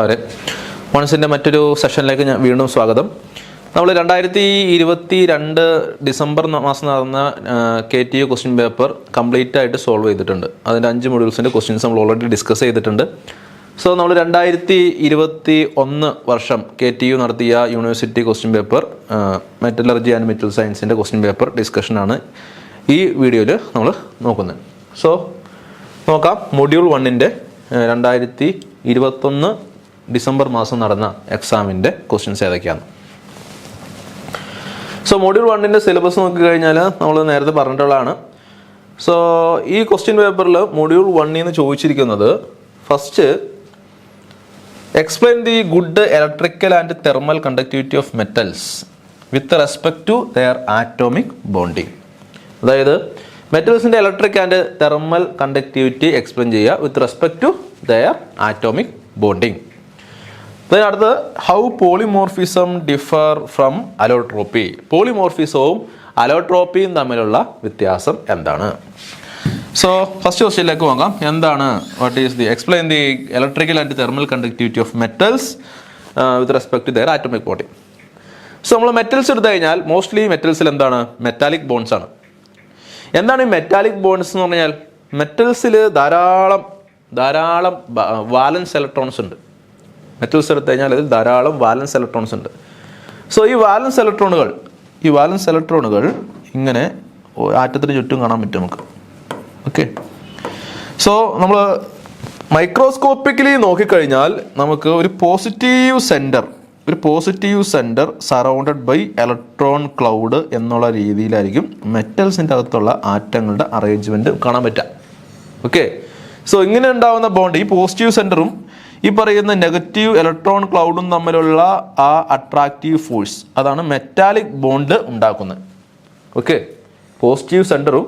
പ്രിയമുള്ളവരെ, വൺസിൻ്റെ മറ്റൊരു സെഷനിലേക്ക് ഞാൻ വീണ്ടും സ്വാഗതം. നമ്മൾ 2022 ഡിസംബർ മാസം നടന്ന KTU ക്വസ്റ്റ്യൻ പേപ്പർ കംപ്ലീറ്റ് ആയിട്ട് സോൾവ് ചെയ്തിട്ടുണ്ട്. അതിൻ്റെ 5 മൊഡ്യൂൾസിൻ്റെ ക്വസ്റ്റ്യൻസ് നമ്മൾ ഓൾറെഡി ഡിസ്കസ് ചെയ്തിട്ടുണ്ട്. സോ നമ്മൾ 2021 വർഷം KTU നടത്തിയ university question paper metallurgy and metal സയൻസിൻ്റെ ക്വസ്റ്റ്യൻ പേപ്പർ ഡിസ്കഷനാണ് ഈ വീഡിയോയിൽ നമ്മൾ നോക്കുന്നത്. സോ നോക്കാം, മൊഡ്യൂൾ 1ൻ്റെ 2021 ഡിസംബർ മാസം നടന്ന എക്സാമിൻ്റെ ക്വസ്റ്റ്യൻസ് ഏതൊക്കെയാണ്. സോ മൊഡ്യൂൾ 1ൻ്റെ സിലബസ് നോക്കിക്കഴിഞ്ഞാൽ നമ്മൾ നേരത്തെ പറഞ്ഞിട്ടുള്ളതാണ്. സോ ഈ ക്വസ്റ്റ്യൻ പേപ്പറിൽ മൊഡ്യൂൾ 1ൽ നിന്ന് ചോദിച്ചിരിക്കുന്നത് first explain the good electrical and thermal conductivity of metals with respect to their atomic bonding. അതായത് മെറ്റൽസിൻ്റെ electric and thermal conductivity explain ചെയ്യുക with respect to their atomic bonding. അടുത്തത് how polymorphism differ from allotropy. പോളിമോർഫിസവും അലോട്രോപ്പിയും തമ്മിലുള്ള വ്യത്യാസം എന്താണ്? So first ക്വസ്റ്റ്യനിലേക്ക് പോകാം. എന്താണ് what is the explain the electrical and thermal conductivity of metals with respect to their atomic bonding. So നമ്മൾ മെറ്റൽസ് എടുത്തു കഴിഞ്ഞാൽ മോസ്റ്റ്ലി മെറ്റൽസിൽ എന്താണ്? മെറ്റാലിക് ബോൺസ് ആണ്. എന്താണ് ഈ മെറ്റാലിക് ബോൺസ് എന്ന് പറഞ്ഞാൽ? മെറ്റൽസിൽ ധാരാളം വാലൻസ് ഇലക്ട്രോൺസ് ഉണ്ട്. മെറ്റൽസ് എടുത്തു കഴിഞ്ഞാൽ അതിൽ ധാരാളം വാലൻസ് ഇലക്ട്രോൺസ് ഉണ്ട്. സോ ഈ വാലൻസ് ഇലക്ട്രോണുകൾ ഇങ്ങനെ ആറ്റത്തിന് ചുറ്റും കാണാൻ പറ്റും നമുക്ക്. ഓക്കെ, സോ നമ്മൾ മൈക്രോസ്കോപ്പിക്കലി നോക്കിക്കഴിഞ്ഞാൽ നമുക്ക് ഒരു positive centre surrounded by electron cloud എന്നുള്ള രീതിയിലായിരിക്കും മെറ്റൽസിൻ്റെ അകത്തുള്ള ആറ്റങ്ങളുടെ അറേഞ്ച്മെൻറ്റ് കാണാൻ പറ്റുക. ഓക്കെ, സോ ഇങ്ങനെ ഉണ്ടാകുന്ന ബോണ്ട്, ഈ പോസിറ്റീവ് സെൻറ്ററും ഈ പറയുന്ന നെഗറ്റീവ് ഇലക്ട്രോൺ ക്ലൗഡും തമ്മിലുള്ള ആ അട്രാക്റ്റീവ് ഫോഴ്സ്, അതാണ് മെറ്റാലിക് ബോണ്ട് ഉണ്ടാക്കുന്നത്. ഓക്കെ, പോസിറ്റീവ് സെൻറ്ററും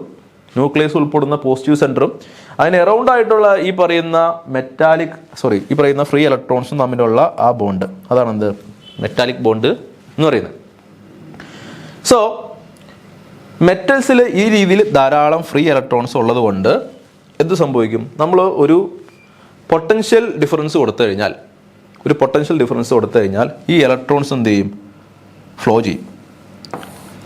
ന്യൂക്ലിയസ് ഉൾപ്പെടുന്ന പോസിറ്റീവ് സെൻറ്ററും അതിന് എറൗണ്ട് ആയിട്ടുള്ള ഈ പറയുന്ന ഫ്രീ ഇലക്ട്രോൺസും തമ്മിലുള്ള ആ ബോണ്ട്, അതാണ് എന്ത്? മെറ്റാലിക് ബോണ്ട് എന്ന് പറയുന്നത്. സോ മെറ്റൽസിൽ ഈ രീതിയിൽ ധാരാളം ഫ്രീ ഇലക്ട്രോൺസ് ഉള്ളത് കൊണ്ട് എന്ത് സംഭവിക്കും? നമ്മൾ ഒരു പൊട്ടൻഷ്യൽ ഡിഫറൻസ് കൊടുത്തു കഴിഞ്ഞാൽ ഈ ഇലക്ട്രോൺസ് എന്ത് ചെയ്യും? ഫ്ലോ ചെയ്യും.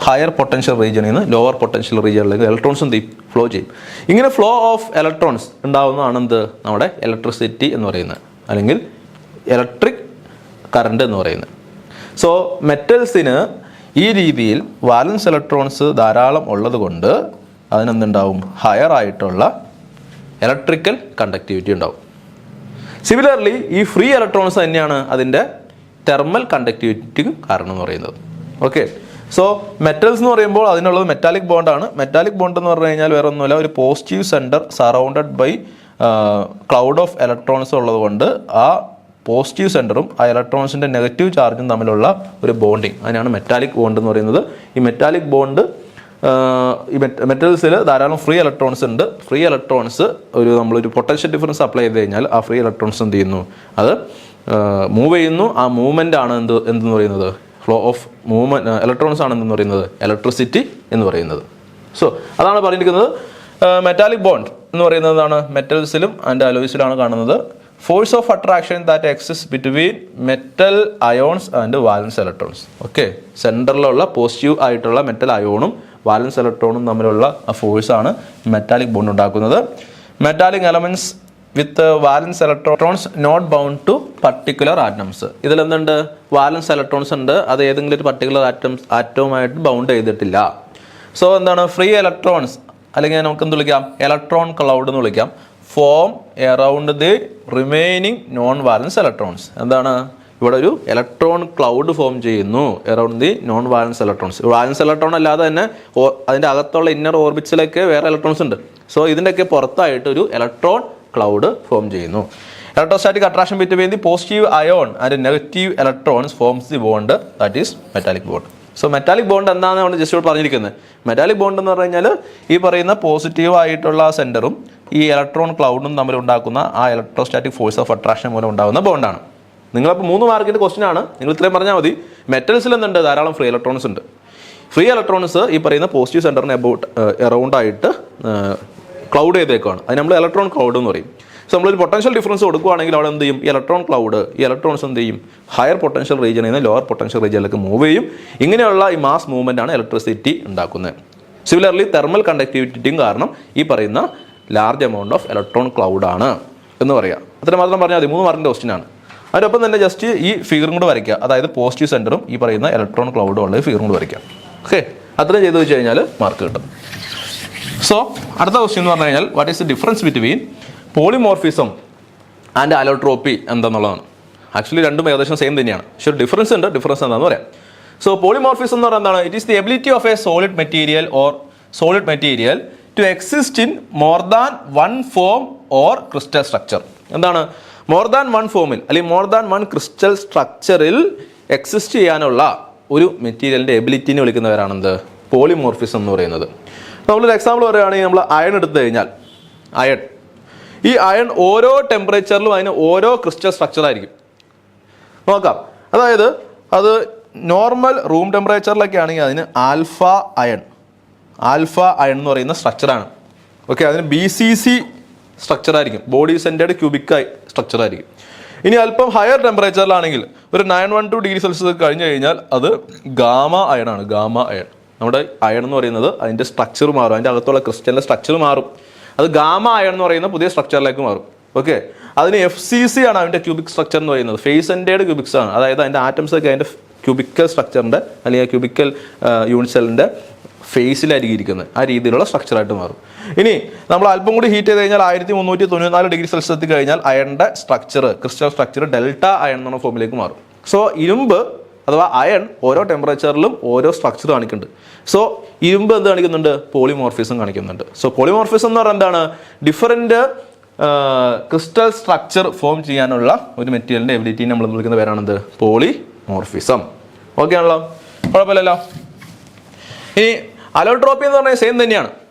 ഹയർ പൊട്ടൻഷ്യൽ റീജിയനിൽ നിന്ന് ലോവർ പൊട്ടൻഷ്യൽ റീജിയനിലേക്ക് ഇലക്ട്രോൺസ് എന്ത് ചെയ്യും? ഫ്ലോ ചെയ്യും. ഇങ്ങനെ ഫ്ലോ ഓഫ് ഇലക്ട്രോൺസ് ഉണ്ടാകുന്നതാണ് എന്ത്? നമ്മുടെ ഇലക്ട്രിസിറ്റി എന്ന് പറയുന്നത്, അല്ലെങ്കിൽ ഇലക്ട്രിക് കറണ്ട് എന്ന് പറയുന്നത്. സോ മെറ്റൽസിന് ഈ രീതിയിൽ വാലൻസ് ഇലക്ട്രോൺസ് ധാരാളം ഉള്ളത് കൊണ്ട് അതിനെന്തുണ്ടാവും? ഹയർ ആയിട്ടുള്ള ഇലക്ട്രിക്കൽ കണ്ടക്ടിവിറ്റി ഉണ്ടാവും. സിമിലർലി ഈ ഫ്രീ ഇലക്ട്രോൺസ് തന്നെയാണ് അതിൻ്റെ തെർമൽ കണ്ടക്ടിവിറ്റിക്ക് കാരണം എന്ന് പറയുന്നത്. ഓക്കെ, സോ മെറ്റൽസ് എന്ന് പറയുമ്പോൾ അതിനുള്ളത് മെറ്റാലിക് ബോണ്ടാണ്. മെറ്റാലിക് ബോണ്ട് എന്ന് പറഞ്ഞു കഴിഞ്ഞാൽ വേറെ ഒന്നുമില്ല, ഒരു positive centre surrounded by cloud of electrons ഉള്ളത് കൊണ്ട് ആ പോസിറ്റീവ് സെൻറ്ററും ആ ഇലക്ട്രോൺസിൻ്റെ നെഗറ്റീവ് ചാർജും തമ്മിലുള്ള ഒരു ബോണ്ടിങ്, അതിനാണ് മെറ്റാലിക് ബോണ്ട് എന്ന് പറയുന്നത്. ഈ മെറ്റാലിക് ബോണ്ട് ഈ മെറ്റൽസിൽ ധാരാളം ഫ്രീ ഇലക്ട്രോൺസ് ഉണ്ട്. ഫ്രീ ഇലക്ട്രോൺസ് നമ്മളൊരു പൊട്ടൻഷ്യൽ ഡിഫറൻസ് അപ്ലൈ ചെയ്ത് കഴിഞ്ഞാൽ ആ ഫ്രീ ഇലക്ട്രോൺസ് എന്ത് ചെയ്യുന്നു? അത് മൂവ് ചെയ്യുന്നു. ആ മൂവ്മെൻ്റ് ആണ് എന്തെന്ന് പറയുന്നത്? ഫ്ലോ ഓഫ് മൂവ്മെൻറ്റ് ഇലക്ട്രോൺസ് ആണ് എന്തെന്ന് പറയുന്നത്? ഇലക്ട്രിസിറ്റി എന്ന് പറയുന്നത്. സോ അതാണ് പറഞ്ഞിരിക്കുന്നത്. മെറ്റാലിക് ബോണ്ട് എന്ന് പറയുന്നതാണ് മെറ്റൽസിലും ആൻഡ് അലോയ്സിലാണ് കാണുന്നത്. Force of attraction that exist between metal ions and valence electrons. Okay, സെൻറ്ററിലുള്ള പോസിറ്റീവ് ആയിട്ടുള്ള മെറ്റൽ അയോണും വാലൻസ് ഇലക്ട്രോണും തമ്മിലുള്ള ആ ഫോഴ്സാണ് മെറ്റാലിക് ബോണ്ട് ഉണ്ടാക്കുന്നത്. Metallic elements with valence electrons not bound to particular atoms. ഇതിലെന്തുണ്ട്? വാലൻസ് ഇലക്ട്രോൺസ് ഉണ്ട്, അത് ഏതെങ്കിലും ഒരു പർട്ടിക്കുലർ ആറ്റവുമായിട്ട് ബൗണ്ട് ചെയ്തിട്ടില്ല. സോ എന്താണ്? ഫ്രീ ഇലക്ട്രോൺസ്, അല്ലെങ്കിൽ നമുക്ക് എന്ത് വിളിക്കാം? ഇലക്ട്രോൺ ക്ലൗഡ് എന്ന് വിളിക്കാം. Form around the remaining non valence electrons. എന്താണ്? ഇവിടെ ഒരു ഇലക്ട്രോൺ ക്ലൗഡ് ഫോം ചെയ്യുന്നു around the non valence electrons. വാലൻസ് electron അല്ലാതെ തന്നെ അതിൻ്റെ അകത്തുള്ള ഇന്നർ ഓർബിറ്റ്സിലൊക്കെ വേറെ ഇലക്ട്രോൺസ് ഉണ്ട്. സോ ഇതിൻ്റെയൊക്കെ പുറത്തായിട്ട് ഒരു ഇലക്ട്രോൺ ക്ലൗഡ് ഫോം ചെയ്യുന്നു. Electrostatic attraction between the positive ion and negative electrons forms the bond that is metallic bond. So metallic bond എന്താണെന്ന് നമ്മൾ ജസ്റ്റ് ഇവിടെ പറഞ്ഞിരിക്കുന്നത്. മെറ്റാലിക് ബോണ്ട് എന്ന് പറഞ്ഞു കഴിഞ്ഞാൽ ഈ പറയുന്ന പോസിറ്റീവ് ആയിട്ടുള്ള സെൻറ്ററും ഈ ഇലക്ട്രോൺ ക്ലൗഡും തമ്മിൽ ഉണ്ടാക്കുന്ന ആ ഇലക്ട്രോസ്റ്റാറ്റിക് ഫോഴ്സ് ഓഫ് അട്രാക്ഷൻ മൂലം ഉണ്ടാകുന്ന ബോണ്ടാണ്. നിങ്ങളപ്പോൾ 3 മാർക്കിൻ്റെ ക്വസ്റ്റ്യൻ ആണ്, നിങ്ങൾ ഇത്രയും പറഞ്ഞാൽ മതി. മെറ്റൽസിൽ എന്തുണ്ട്? ധാരാളം ഫ്രീ ഇലക്ട്രോൺസ് ഉണ്ട്. ഫ്രീ ഇലക്ട്രോൺസ് ഈ പറയുന്ന പോസിറ്റീവ് സെൻറ്ററിന് എറൗണ്ട് ആയിട്ട് ക്ലൗഡ് ചെയ്തേക്കാണ്. അത് നമ്മൾ ഇലക്ട്രോൺ ക്ലൗഡ് എന്ന് പറയും. സോ നമ്മളൊരു പൊട്ടൻഷ്യൽ ഡിഫറൻസ് കൊടുക്കുകയാണെങ്കിൽ അവിടെ എന്ത് ചെയ്യും, ഇലക്ട്രോൺ ക്ലൗഡ്, ഈ ഇലക്ട്രോൺസ് എന്ത് ചെയ്യും, ഹയർ പൊട്ടൻഷ്യൽ റീജിയനിൽ നിന്ന് ലോവർ പൊട്ടൻഷ്യൽ റീജിയനിലേക്ക് മൂവ് ചെയ്യും. ഇങ്ങനെയുള്ള ഈ മാസ് മൂവ്മെൻ്റ് ആണ് ഇലക്ട്രിസിറ്റി ഉണ്ടാക്കുന്നത്. സിമിലർലി തെർമൽ കണ്ടക്ടിവിറ്റിയും കാരണം ഈ പറയുന്ന large amount of electron cloud ആണ് എന്ന് പറയാം. അത്ര മാത്രം പറഞ്ഞാൽ മതി. 3 മാർക്കിൻ്റെ ക്വസ്റ്റ്യൻ ആണ്. അതിനൊപ്പം തന്നെ ജസ്റ്റ് ഈ ഫിഗറും കൂടെ വരയ്ക്കുക, അതായത് പോസിറ്റീവ് സെൻറ്ററും ഈ പറയുന്ന ഇലക്ട്രോൺ ക്ലൗഡും ഉള്ള ഫിഗറും കൂടെ വരയ്ക്കുക. ഓക്കെ, അത്രയും ചെയ്ത് വെച്ച് കഴിഞ്ഞാൽ മാർക്ക് കിട്ടും. സോ അടുത്ത ക്വസ്റ്റ്യൻ എന്ന് പറഞ്ഞു കഴിഞ്ഞാൽ what is the difference between polymorphism and allotropy എന്താണെന്നുള്ളതാണ്. ആക്ച്വലി രണ്ടും ഏകദേശം സെയിം തന്നെയാണ്, പക്ഷേ ഡിഫറൻസ് ഉണ്ട്. ഡിഫറൻസ് എന്താണെന്ന് പറയാം. സോ പോളിമോർഫിസം എന്ന് പറയുന്നത് എന്താണ്? It is the ability of a solid material or solid material to exist in more than one form or crystal structure. എന്താണ്? മോർ ദാൻ വൺ ഫോമിൽ അല്ലെങ്കിൽ മോർ ദാൻ വൺ ക്രിസ്റ്റൽ സ്ട്രക്ചറിൽ exist ചെയ്യാനുള്ള ഒരു മെറ്റീരിയലിൻ്റെ എബിലിറ്റിനെ വിളിക്കുന്നവരാണെന്ത്? പോളിമോർഫിസം എന്ന് പറയുന്നത്. നമ്മളൊരു എക്സാമ്പിൾ പറയുകയാണെങ്കിൽ നമ്മൾ അയൺ എടുത്തു കഴിഞ്ഞാൽ, ഈ അയൺ ഓരോ ടെമ്പറേച്ചറിലും അതിന് ഓരോ ക്രിസ്റ്റൽ സ്ട്രക്ചർ ആയിരിക്കും. നോക്കാം, അതായത് അത് നോർമൽ റൂം ടെമ്പറേച്ചറിലൊക്കെ ആണെങ്കിൽ അതിന് ആൽഫ അയൺ എന്ന് പറയുന്ന സ്ട്രക്ചറാണ്. ഓക്കെ, അതിന് BCC സ്ട്രക്ചർ ആയിരിക്കും, ബോഡി സെൻറ്റേഡ് ക്യൂബിക് സ്ട്രക്ചർ ആയിരിക്കും. ഇനി അല്പം ഹയർ ടെമ്പറേച്ചറിലാണെങ്കിൽ ഒരു 912 ഡിഗ്രി സെൽഷ്യസ് കഴിഞ്ഞ് കഴിഞ്ഞാൽ അത് ഗാമ അയൺ ആണ്. നമ്മുടെ അയൺ എന്ന് പറയുന്നത് അതിൻ്റെ സ്ട്രക്ചർ മാറും, അതിൻ്റെ അകത്തുള്ള ക്രിസ്റ്റലിൻ്റെ സ്ട്രക്ചർ മാറും. അത് ഗാമ അയൺ എന്ന് പറയുന്ന പുതിയ സ്ട്രക്ചറിലേക്ക് മാറും. ഓക്കെ, അതിന് FCC ആണ് അതിൻ്റെ ക്യൂബിക് സ്ട്രക്ചർ എന്ന് പറയുന്നത്. ഫേസ് സെൻറ്റേഡ് ക്യൂബിക്സ് ആണ്, അതായത് അതിൻ്റെ ആറ്റംസ് ഒക്കെ അതിൻ്റെ ക്യൂബിക്കൽ സ്ട്രക്ചറിൻ്റെ അല്ലെങ്കിൽ ക്യൂബിക്കൽ യൂണിറ്റ് സെല്ലിൻ്റെ ഫേസിലായിരിക്കും ഇരിക്കുന്നത്. ആ രീതിയിലുള്ള സ്ട്രക്ചറായിട്ട് മാറും. ഇനി നമ്മൾ അല്പം കൂടി ഹീറ്റ് ചെയ്ത് കഴിഞ്ഞാൽ 1394 ഡിഗ്രി സെൽഷ്യസ് എത്തി കഴിഞ്ഞാൽ അയണിൻ്റെ structure, crystal structure delta iron എന്ന ഫോമിലേക്ക് മാറും. സോ ഇരുമ്പ് അഥവാ അയൺ ഓരോ ടെമ്പറേച്ചറിലും ഓരോ സ്ട്രക്ചർ കാണിക്കുന്നുണ്ട്. സോ ഇരുമ്പ് എന്ത് കാണിക്കുന്നുണ്ട്? പോളിമോർഫിസം കാണിക്കുന്നുണ്ട്. സോ പോളിമോർഫിസം എന്ന് പറയുന്നത് എന്താണ്? ഡിഫറൻറ്റ് ക്രിസ്റ്റൽ സ്ട്രക്ചർ ഫോം ചെയ്യാനുള്ള ഒരു മെറ്റീരിയലിൻ്റെ എബിലിറ്റി നമ്മൾ വിളിക്കുന്ന പേരാണെന്ത്? പോളിമോർഫിസം. ഓക്കെ ആണല്ലോ, കുഴപ്പമില്ലല്ലോ. ഇനി അലോട്രോപ്പി എന്ന് പറഞ്ഞാൽ സെയിം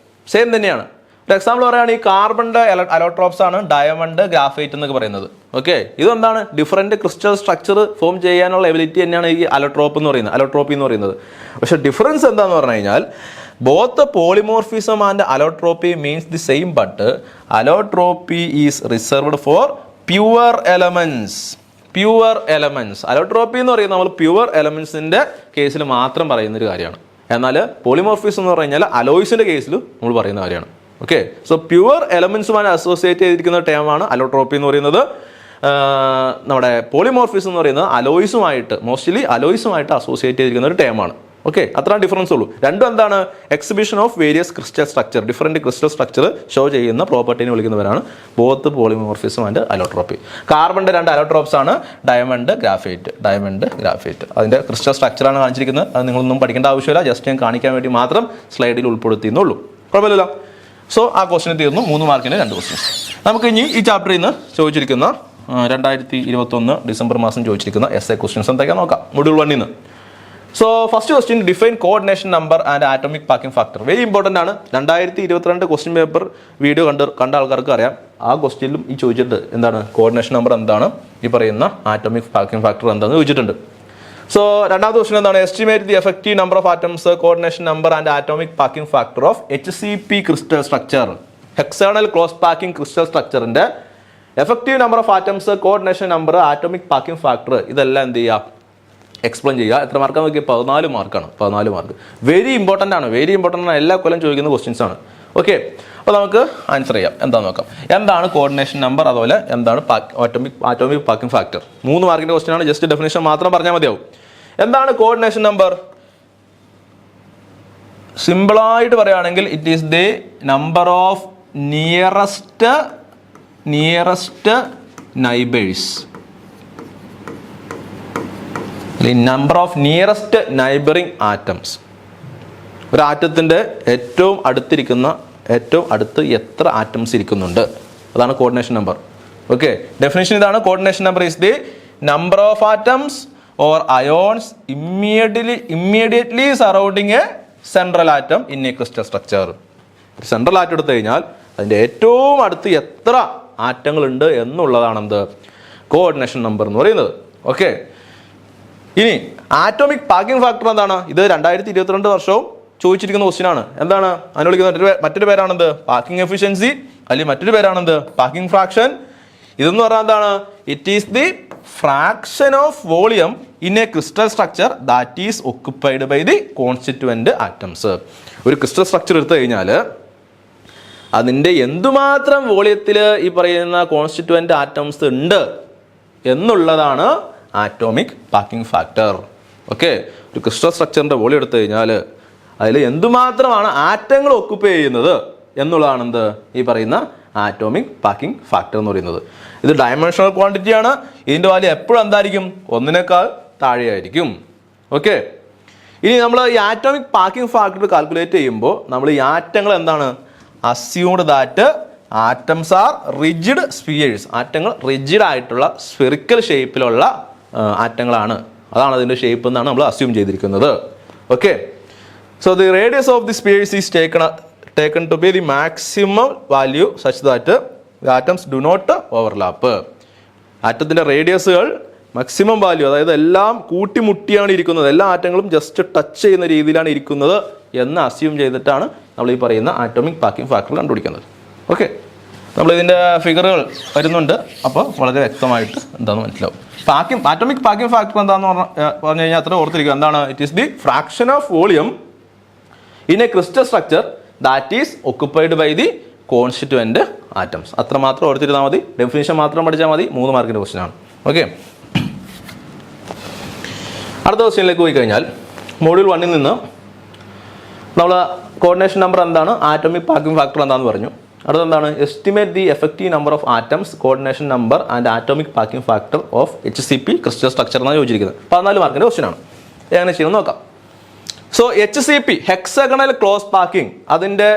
തന്നെയാണ്. ഒരു എക്സാമ്പിൾ പറയുകയാണെങ്കിൽ ഈ കാർബണിൻ്റെ അലോട്രോപ്സ് ആണ് ഡയമണ്ട്, ഗ്രാഫൈറ്റ് എന്നൊക്കെ പറയുന്നത്. ഓക്കെ, ഇതെന്താണ്? ഡിഫറൻറ്റ് ക്രിസ്റ്റൽ സ്ട്രക്ചർ ഫോം ചെയ്യാനുള്ള എബിലിറ്റി തന്നെയാണ് ഈ അലോട്രോപ്പി എന്ന് പറയുന്നത്. പക്ഷേ ഡിഫറൻസ് എന്താണെന്ന് പറഞ്ഞു കഴിഞ്ഞാൽ both polymorphism and allotropy means the same, but allotropy is reserved for pure elements. Allotropy എന്ന് പറയുന്നത് നമ്മൾ പ്യുവർ എലമെന്റ്സിന്റെ കേസിൽ മാത്രം പറയുന്നൊരു കാര്യമാണ്. എന്നാൽ പോളിമോർഫിസം എന്ന് പറഞ്ഞു കഴിഞ്ഞാൽ അലോയ്സിന്റെ കേസിൽ നമ്മൾ പറയുന്ന കാര്യമാണ്. ഓക്കെ, സോ പ്യുവർ എലമെന്റ്സുമായി അസോസിയേറ്റ് ചെയ്തിരിക്കുന്ന ടേമാണ് അലോട്രോപ്പി എന്ന് പറയുന്നത്. നമ്മുടെ പോളിമോർഫിസം എന്ന് പറയുന്നത് മോസ്റ്റ്ലി അലോയ്സുമായിട്ട് അസോസിയേറ്റ് ചെയ്തിരിക്കുന്ന ഒരു ടേമാണ്. ഓക്കെ, അത്ര ഡിഫറൻസ് ഉള്ളൂ. രണ്ടും എന്താണ്? Exhibition of various crystal structure, different crystal structure show ചെയ്യുന്ന പ്രോപ്പർട്ടിനെ വിളിക്കുന്നവരാണ് ബോത്ത് പോളിമോർഫിസം ആൻഡ് അലോട്രോപ്പി. കാർബണിന്റെ 2 അലോട്രോപ്സ് ആണ് ഡയമണ്ട്, ഗ്രാഫൈറ്റ്. അതിന്റെ ക്രിസ്റ്റൽ സ്ട്രക്ചറാണ് കാണിച്ചിരിക്കുന്നത്. അത് നിങ്ങളൊന്നും പഠിക്കേണ്ട ആവശ്യമില്ല, ജസ്റ്റ് ഞാൻ കാണിക്കാൻ വേണ്ടി മാത്രം സ്ലൈഡിൽ ഉൾപ്പെടുത്തിയെന്നുള്ളൂ. കുഴപ്പമില്ലല്ലോ. സോ ആ ക്വസ്റ്റിന് തീർന്നു. 3 മാർക്കിന് 2 ക്വസ്റ്റ്യൻസ്. നമുക്ക് ഇനി ഈ ചാപ്റ്ററിൽ നിന്ന് ചോദിച്ചിരിക്കുന്ന 2021 ഡിസംബർ മാസം ചോദിച്ചിരിക്കുന്ന essay ക്വസ്റ്റ്യൻസ് എന്തൊക്കെയാണെന്ന് നോക്കാം. മൊഡ്യൂൾ 1 നിന്ന്. So first question, define coordination number and atomic packing factor. Very important ആണ്. 2022 ക്വസ്റ്റ്യൻ പേപ്പർ വീഡിയോ കണ്ട ആൾക്കാർക്ക് അറിയാം. ആ ക്വസ്റ്റ്യനിലും ഈ ചോദിച്ചിട്ട് എന്താണ് കോർഡിനേഷൻ നമ്പർ എന്താണ്, ഈ പറയുന്ന ആറ്റോമിക് പാക്കിംഗ് ഫാക്ടർ എന്താണെന്ന് ചോദിച്ചിട്ടുണ്ട്. സോ രണ്ടാമത്തെ ക്വസ്റ്റ്യൻ എന്താണ്? Estimate the effective number of atoms, coordination number and atomic packing factor of HCP crystal structure. Hexagonal close packing crystal സ്ട്രക്ചറിന്റെ effective number of atoms, coordination number, atomic packing factor, ഇതെല്ലാം എന്ത് ചെയ്യുക? Explain ചെയ്യുക. എത്ര മാർക്കാണ് നോക്കി? 14 മാർക്കാണ്. 14 മാർക്ക്. വെരി ഇമ്പോർട്ടൻ്റ് ആണ്. എല്ലാ കൊല്ലം ചോദിക്കുന്ന ക്വസ്റ്റ്യൻസ് ആണ്. ഓക്കെ, അപ്പോൾ നമുക്ക് ആൻസർ ചെയ്യാം. എന്താണെന്ന് നോക്കാം. എന്താണ് കോർഡിനേഷൻ നമ്പർ, അതുപോലെ എന്താണ് ആറ്റോമിക് പാക്കിംഗ് ഫാക്ടർ? 3 മാർക്കിൻ്റെ ക്വസ്റ്റ്യൻ ആണ്. ജസ്റ്റ് ഡെഫിനേഷൻ മാത്രം പറഞ്ഞാൽ മതിയാവും. എന്താണ് കോർഡിനേഷൻ നമ്പർ? സിമ്പിളായിട്ട് പറയുകയാണെങ്കിൽ it is the number of nearest neighbours, number of nearest neighbouring atoms. ഒരു ആറ്റത്തിൻ്റെ ഏറ്റവും അടുത്ത് എത്ര ആറ്റംസ് ഇരിക്കുന്നുണ്ട്, അതാണ് കോർഡിനേഷൻ നമ്പർ. ഓക്കെ, ഡെഫിനേഷൻ ഇതാണ്. Coordination number is the number of atoms or ions immediately surrounding a central atom in a crystal structure. ഒരു central atom എടുത്തു കഴിഞ്ഞാൽ അതിൻ്റെ ഏറ്റവും അടുത്ത് എത്ര ആറ്റങ്ങളുണ്ട് എന്നുള്ളതാണ് എന്ത്? കോർഡിനേഷൻ നമ്പർ എന്ന് പറയുന്നത്. ഓക്കെ, ഇനി ആറ്റോമിക് പാക്കിംഗ് ഫാക്ടർ എന്താണ്? ഇത് 2022 വർഷവും ചോദിച്ചിരിക്കുന്ന ക്വസ്റ്റ്യൻ ആണ്. എന്താണ് അതിന് വിളിക്കുന്നത്? മറ്റൊരു പേരാണെന്ത്? പാക്കിംഗ് എഫിഷ്യൻസി, അല്ലെങ്കിൽ മറ്റൊരു പേരാണെന്ത്? പാക്കിംഗ് ഫ്രാക്ഷൻ, ഇതെന്ന് പറഞ്ഞാൽ എന്താണ്? It is the fraction of volume in a crystal structure that is occupied by the constituent atoms. ഒരു ക്രിസ്റ്റൽ സ്ട്രക്ചർ എടുത്തു കഴിഞ്ഞാൽ അതിൻ്റെ എന്തുമാത്രം വോളിയത്തിൽ ഈ പറയുന്ന കോൺസ്റ്റിറ്റ്യുവന്റ് ആറ്റംസ് ഉണ്ട് എന്നുള്ളതാണ് ആറ്റോമിക് പാക്കിംഗ് ഫാക്ടർ. ഓക്കെ, ഒരു ക്രിസ്റ്റൽ സ്ട്രക്ചറിൻ്റെ വോളിയം എടുത്തു കഴിഞ്ഞാൽ അതിൽ എന്തുമാത്രമാണ് ആറ്റങ്ങൾ ഒക്യുപ്പൈ ചെയ്യുന്നത് എന്നുള്ളതാണ് എന്ത് ഈ പറയുന്ന ആറ്റോമിക് പാക്കിംഗ് ഫാക്ടർ എന്ന് പറയുന്നത്. ഇത് ഡയമെൻഷണൽ ക്വാണ്ടിറ്റി ആണ്. ഇതിൻ്റെ വാല്യൂ എപ്പോഴും എന്തായിരിക്കും? ഒന്നിനേക്കാൾ താഴെയായിരിക്കും. ഓക്കെ, ഇനി നമ്മൾ ഈ ആറ്റോമിക് പാക്കിംഗ് ഫാക്ടർ കാൽക്കുലേറ്റ് ചെയ്യുമ്പോൾ നമ്മൾ ഈ ആറ്റങ്ങൾ എന്താണ്? Assumed that atoms are rigid spheres. ആറ്റങ്ങൾ റിജിഡ് ആയിട്ടുള്ള സ്ഫെറിക്കൽ ഷേപ്പിലുള്ള ആറ്റങ്ങളാണ്. അതാണ് അതിൻ്റെ ഷേപ്പ് എന്നാണ് നമ്മൾ അസ്യൂം ചെയ്തിരിക്കുന്നത്. Okay, so the radius of the spheres is taken to be the maximum value such that the atoms do not overlap. ആറ്റത്തിൻ്റെ റേഡിയസുകൾ മാക്സിമം വാല്യൂ, അതായത് എല്ലാം കൂട്ടിമുട്ടിയാണ് ഇരിക്കുന്നത്, എല്ലാ ആറ്റങ്ങളും ജസ്റ്റ് ടച്ച് ചെയ്യുന്ന രീതിയിലാണ് ഇരിക്കുന്നത് എന്ന് അസ്യൂം ചെയ്തിട്ടാണ് നമ്മൾ ഈ പറയുന്ന ആറ്റോമിക് പാക്കിംഗ് ഫാക്ടർ കണ്ടുപിടിക്കുന്നത്. ഓക്കെ, നമ്മളിതിൻ്റെ ഫിഗറുകൾ വരുന്നുണ്ട്, അപ്പോൾ വളരെ വ്യക്തമായിട്ട് എന്താണെന്ന് മനസ്സിലാവും. ആറ്റോമിക് പാക്കിംഗ് ഫാക്ടർ എന്താണെന്ന് പറഞ്ഞു കഴിഞ്ഞാൽ അത്ര ഓർത്തിരിക്കുക. എന്താണ്? It is the fraction of volume in a crystal structure that is occupied by the constituent atoms. അത്ര മാത്രം ഓർത്തിരുന്നാൽ മതി. ഡെഫിനിഷൻ മാത്രം പഠിച്ചാൽ മതി. 3 മാർക്കിൻ്റെ ക്വസ്റ്റ്യൻ ആണ്. ഓക്കെ, അടുത്ത ക്വസ്റ്റ്യനിലേക്ക് പോയി കഴിഞ്ഞാൽ മോഡ്യൂൾ 1 നിന്ന് നമ്മൾ കോർഡിനേഷൻ നമ്പർ എന്താണ്, ആറ്റോമിക് പാക്കിംഗ് ഫാക്ടർ എന്താണെന്ന് പറഞ്ഞു. അടുത്ത എന്താണ്? Estimate the effective number of atoms, coordination number and atomic packing factor of HCP crystal structure എന്നാണ് ചോദിച്ചിരിക്കുന്നത്. 14 മാർക്കിൻ്റെ ക്വസ്റ്റ്യൻ ആണ്. എങ്ങനെ ചെയ്യുന്നത് നോക്കാം. So HCP hexagonal close packing, അതിൻ്റെ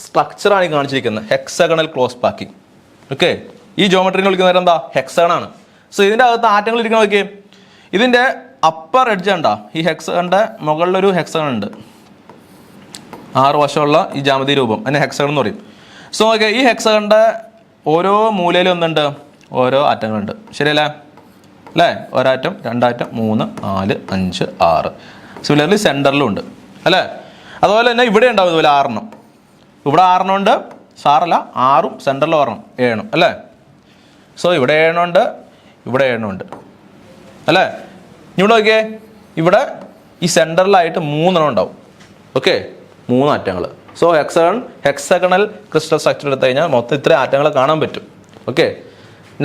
സ്ട്രക്ചറാണ് ഈ കാണിച്ചിരിക്കുന്നത്. Hexagonal close packing. ഓക്കെ, ഈ ജോമെട്രിനെ വിളിക്കുന്നത് എന്താ? ഹെക്സഗൺ ആണ്. സോ ഇതിൻ്റെ അകത്ത് ആറ്റങ്ങൾ ഇരിക്കുന്ന നോക്കിയേ. ഇതിൻ്റെ അപ്പർ എഡ്ജ് ഉണ്ടാ, ഈ ഹെക്സഗണിൻ്റെ മുകളിലൊരു ഹെക്സഗൺ ഉണ്ട്, 6 വശമുള്ള ഈ ജാമതി രൂപം, അതിനെ ഹെക്സഗൺ എന്ന് പറയും. സോ ഓക്കെ, ഈ ഹെക്സഗണിൻ്റെ ഓരോ മൂലയിലും ഒന്നുണ്ട്, ഓരോ ആറ്റങ്ങളുണ്ട്. ശരിയല്ലേ? അല്ലേ? ഒരാറ്റം, 2 ആറ്റം, 3, 4, 5, 6. സിമിലർലി സെൻറ്ററിലും ഉണ്ട് അല്ലേ? അതുപോലെ തന്നെ ഇവിടെ ഉണ്ടാവും ഇതുപോലെ 6 ഇവിടെ 6 ഉണ്ട്, 6 സെൻറ്ററിൽ 7 അല്ലേ? സോ ഇവിടെ 7 ഉണ്ട്, ഇവിടെ 7 ഉണ്ട് അല്ലേ? ഇവിടെ നോക്കിയേ, ഇവിടെ ഈ സെൻറ്ററിലായിട്ട് 3 ഉണ്ടാവും. ഓക്കെ, 3 ആറ്റങ്ങൾ. സോ ഹെക്സഗണൽ ക്രിസ്റ്റൽ സ്ട്രക്ചർ എടുത്തു കഴിഞ്ഞാൽ മൊത്തം ഇത്ര ആറ്റങ്ങൾ കാണാൻ പറ്റും. Okay,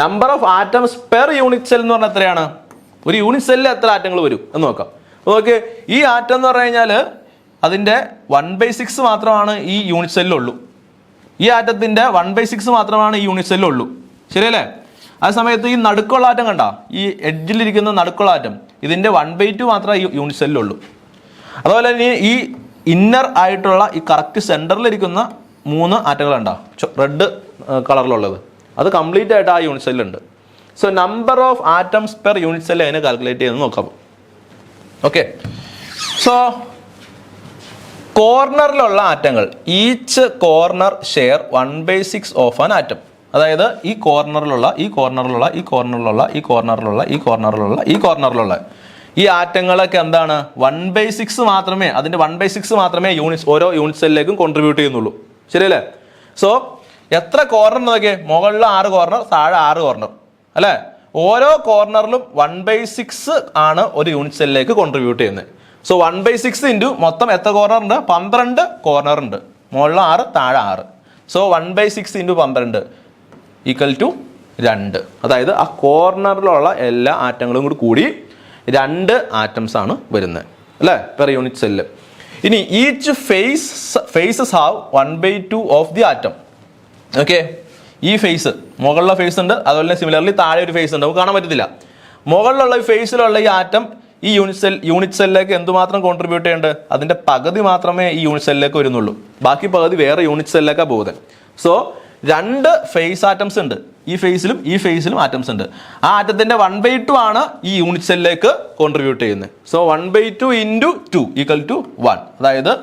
number of atoms per unit cell എന്ന് പറഞ്ഞാൽ എത്രയാണ്? ഒരു യൂണിറ്റ് സെല്ലിൽ എത്ര ആറ്റങ്ങൾ വരും എന്ന് നോക്കാം. ഓക്കെ, ഈ ആറ്റം എന്ന് പറഞ്ഞു കഴിഞ്ഞാൽ അതിൻ്റെ 1/6 മാത്രമാണ് ഈ യൂണിറ്റ് സെല്ലുള്ളൂ. ഈ ആറ്റത്തിൻ്റെ 1/6 മാത്രമാണ് ഈ യൂണിറ്റ് സെല്ലുള്ളൂ. ശരിയല്ലേ? ആ സമയത്ത് ഈ നടുക്കുള്ള ആറ്റം കണ്ട, ഈ എഡ്ജിലിരിക്കുന്ന നടുക്കുള്ള ആറ്റം, ഇതിൻ്റെ 1/2 മാത്രമേ ഈ യൂണിറ്റ് സെല്ലുള്ളൂ. അതുപോലെ തന്നെ ഈ ഇന്നർ ആയിട്ടുള്ള ഈ കറക്റ്റ് സെൻറ്ററിലിരിക്കുന്ന 3 ആറ്റങ്ങളുണ്ടാ, റെഡ് കളറിലുള്ളത്, അത് കംപ്ലീറ്റ് ആയിട്ട് ആ യൂണിറ്റ് സെല്ലുണ്ട്. So number of atoms per unit cell അതിനെ കാൽക്കുലേറ്റ് ചെയ്യുന്നത് നോക്കാം. ഓക്കെ, സോ കോർണറിലുള്ള ആറ്റങ്ങൾ, each corner share 1/6 of an atom. അതായത് ഈ കോർണറിലുള്ള ഈ ആറ്റങ്ങളൊക്കെ എന്താണ്? 1/6 മാത്രമേ, അതിൻ്റെ 1/6 മാത്രമേ ഓരോ യൂണിറ്റ് സെല്ലിലേക്കും കോൺട്രിബ്യൂട്ട് ചെയ്യുന്നുള്ളൂ. ശരിയല്ലേ? സോ എത്ര കോർണർ നോക്കിയേ, മുകളിൽ 6 കോർണർ, താഴെ 6 കോർണർ അല്ലേ? ഓരോ കോർണറിലും 1/6 ആണ് ഒരു യൂണിറ്റ് സെല്ലിലേക്ക് കോൺട്രിബ്യൂട്ട് ചെയ്യുന്നത്. സോ 1/6 ഇൻറ്റു മൊത്തം എത്ര കോർണർ ഉണ്ട്? 12 കോർണർ ഉണ്ട്. മുകളിൽ 6, താഴെ 6. So 1/6 into 12 equal to 2. അതായത് ആ കോർണറിലുള്ള എല്ലാ ആറ്റങ്ങളും കൂടി 2 ആറ്റംസ് ആണ് വരുന്നത് അല്ലേ, പെർ യൂണിറ്റ് സെല്ല്. ഇനി each faces have 1/2 of the atom. Okay, ഈ ഫേസ്, മുകളിലുള്ള ഫേസ് ഉണ്ട്, അതുപോലെ തന്നെ സിമിലർലി താഴെ ഒരു ഫേസ് ഉണ്ട്, നമുക്ക് കാണാൻ പറ്റത്തില്ല. മുകളിലുള്ള ഈ ഫേസിലുള്ള ഈ ആറ്റം ഈ യൂണിറ്റ് സെല്ലിലേക്ക് എന്തുമാത്രം കോൺട്രിബ്യൂട്ട് ചെയ്യുന്നുണ്ട്? അതിൻ്റെ പകുതി മാത്രമേ ഈ യൂണിറ്റ് സെല്ലിലേക്ക് വരുന്നുള്ളൂ. ബാക്കി പകുതി വേറെ യൂണിറ്റ് സെല്ലിലേക്കാണ് പോകുന്നത്. സോ 2 ഫേസ് ആറ്റംസ് ഉണ്ട്, ഈ ഫേസിലും ആറ്റംസ് ഉണ്ട്. ആ ആറ്റത്തിൻ്റെ 1/2 ആണ് ഈ യൂണിറ്റ് സെല്ലിലേക്ക് കോൺട്രിബ്യൂട്ട് ചെയ്യുന്നത്. So 1/2 into 2 equal to 1. അതായത്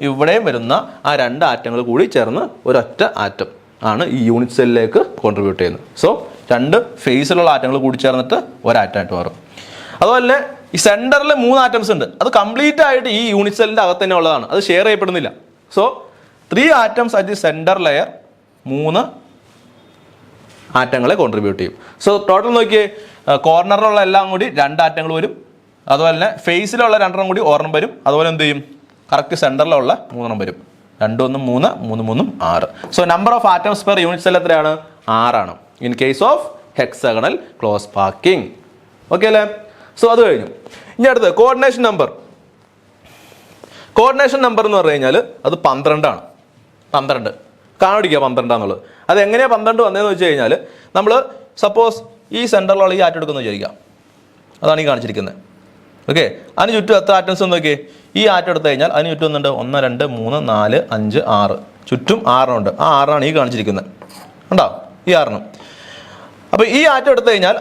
ഇവിടെയും വരുന്ന ആ 2 ആറ്റങ്ങൾ കൂടി ചേർന്ന് ഒരൊറ്റ ആറ്റം ആണ് ഈ യൂണിറ്റ് സെല്ലിലേക്ക് കോൺട്രിബ്യൂട്ട് ചെയ്യുന്നത്. സോ 2 ഫേസിലുള്ള ആറ്റങ്ങൾ കൂടി ചേർന്നിട്ട് ഒരാറ്റമായിട്ട് മാറും. അതുപോലെ ഈ സെൻറ്ററിൽ 3 ആറ്റംസ് ഉണ്ട്, അത് കംപ്ലീറ്റ് ആയിട്ട് ഈ യൂണിറ്റ് സെല്ലിൻ്റെ അകത്ത് തന്നെ ഉള്ളതാണ്, അത് ഷെയർ ചെയ്യപ്പെടുന്നില്ല. So 3 atoms at the centre layer, 3 ആറ്റങ്ങളെ കോൺട്രിബ്യൂട്ട് ചെയ്യും. സോ ടോട്ടൽ നോക്കിയേ, കോർണറിലുള്ള എല്ലാം കൂടി 2 ആറ്റങ്ങൾ വരും, അതുപോലെ തന്നെ ഫേസിലുള്ള 2 കൂടി 1 വരും, അതുപോലെ എന്ത് ചെയ്യും, കറക്റ്റ് സെൻറ്ററിലുള്ള 3 വരും. 2 1 3 3 3 6. So number of atoms per unit cell എത്രയാണ്? 6 ആണ് in case of hexagonal close packing. Okay അല്ലേ? സോ അത് കഴിഞ്ഞു. ഇനി അടുത്ത് കോർഡിനേഷൻ നമ്പർ. കോർഡിനേഷൻ നമ്പർ എന്ന് പറഞ്ഞു കഴിഞ്ഞാൽ അത് 12 ആണ്. 12 കാണിക്കുക 12 എന്നുള്ളത്. അത് എങ്ങനെയാണ് 12 വന്നതെന്ന് വെച്ച് കഴിഞ്ഞാൽ, നമ്മൾ സപ്പോസ് ഈ സെൻറ്ററിലുള്ള ഈ ആറ്റം എടുക്കുന്നത് വിചാരിക്കാം, അതാണ് ഈ കാണിച്ചിരിക്കുന്നത്. ഓക്കെ, അതിന് ചുറ്റും എത്ര ആറ്റംസ് നോക്കിയേ, ഈ ആറ്റം എടുത്തു കഴിഞ്ഞാൽ അതിന് ചുറ്റും ഒന്നുണ്ട് 1 2 3 4 5 6, ചുറ്റും 6 ഉണ്ട്. ആ 6 ഈ കാണിച്ചിരിക്കുന്നത്, ഉണ്ടോ? ഈ 6. അപ്പോൾ ഈ ആറ്റം എടുത്തു കഴിഞ്ഞാൽ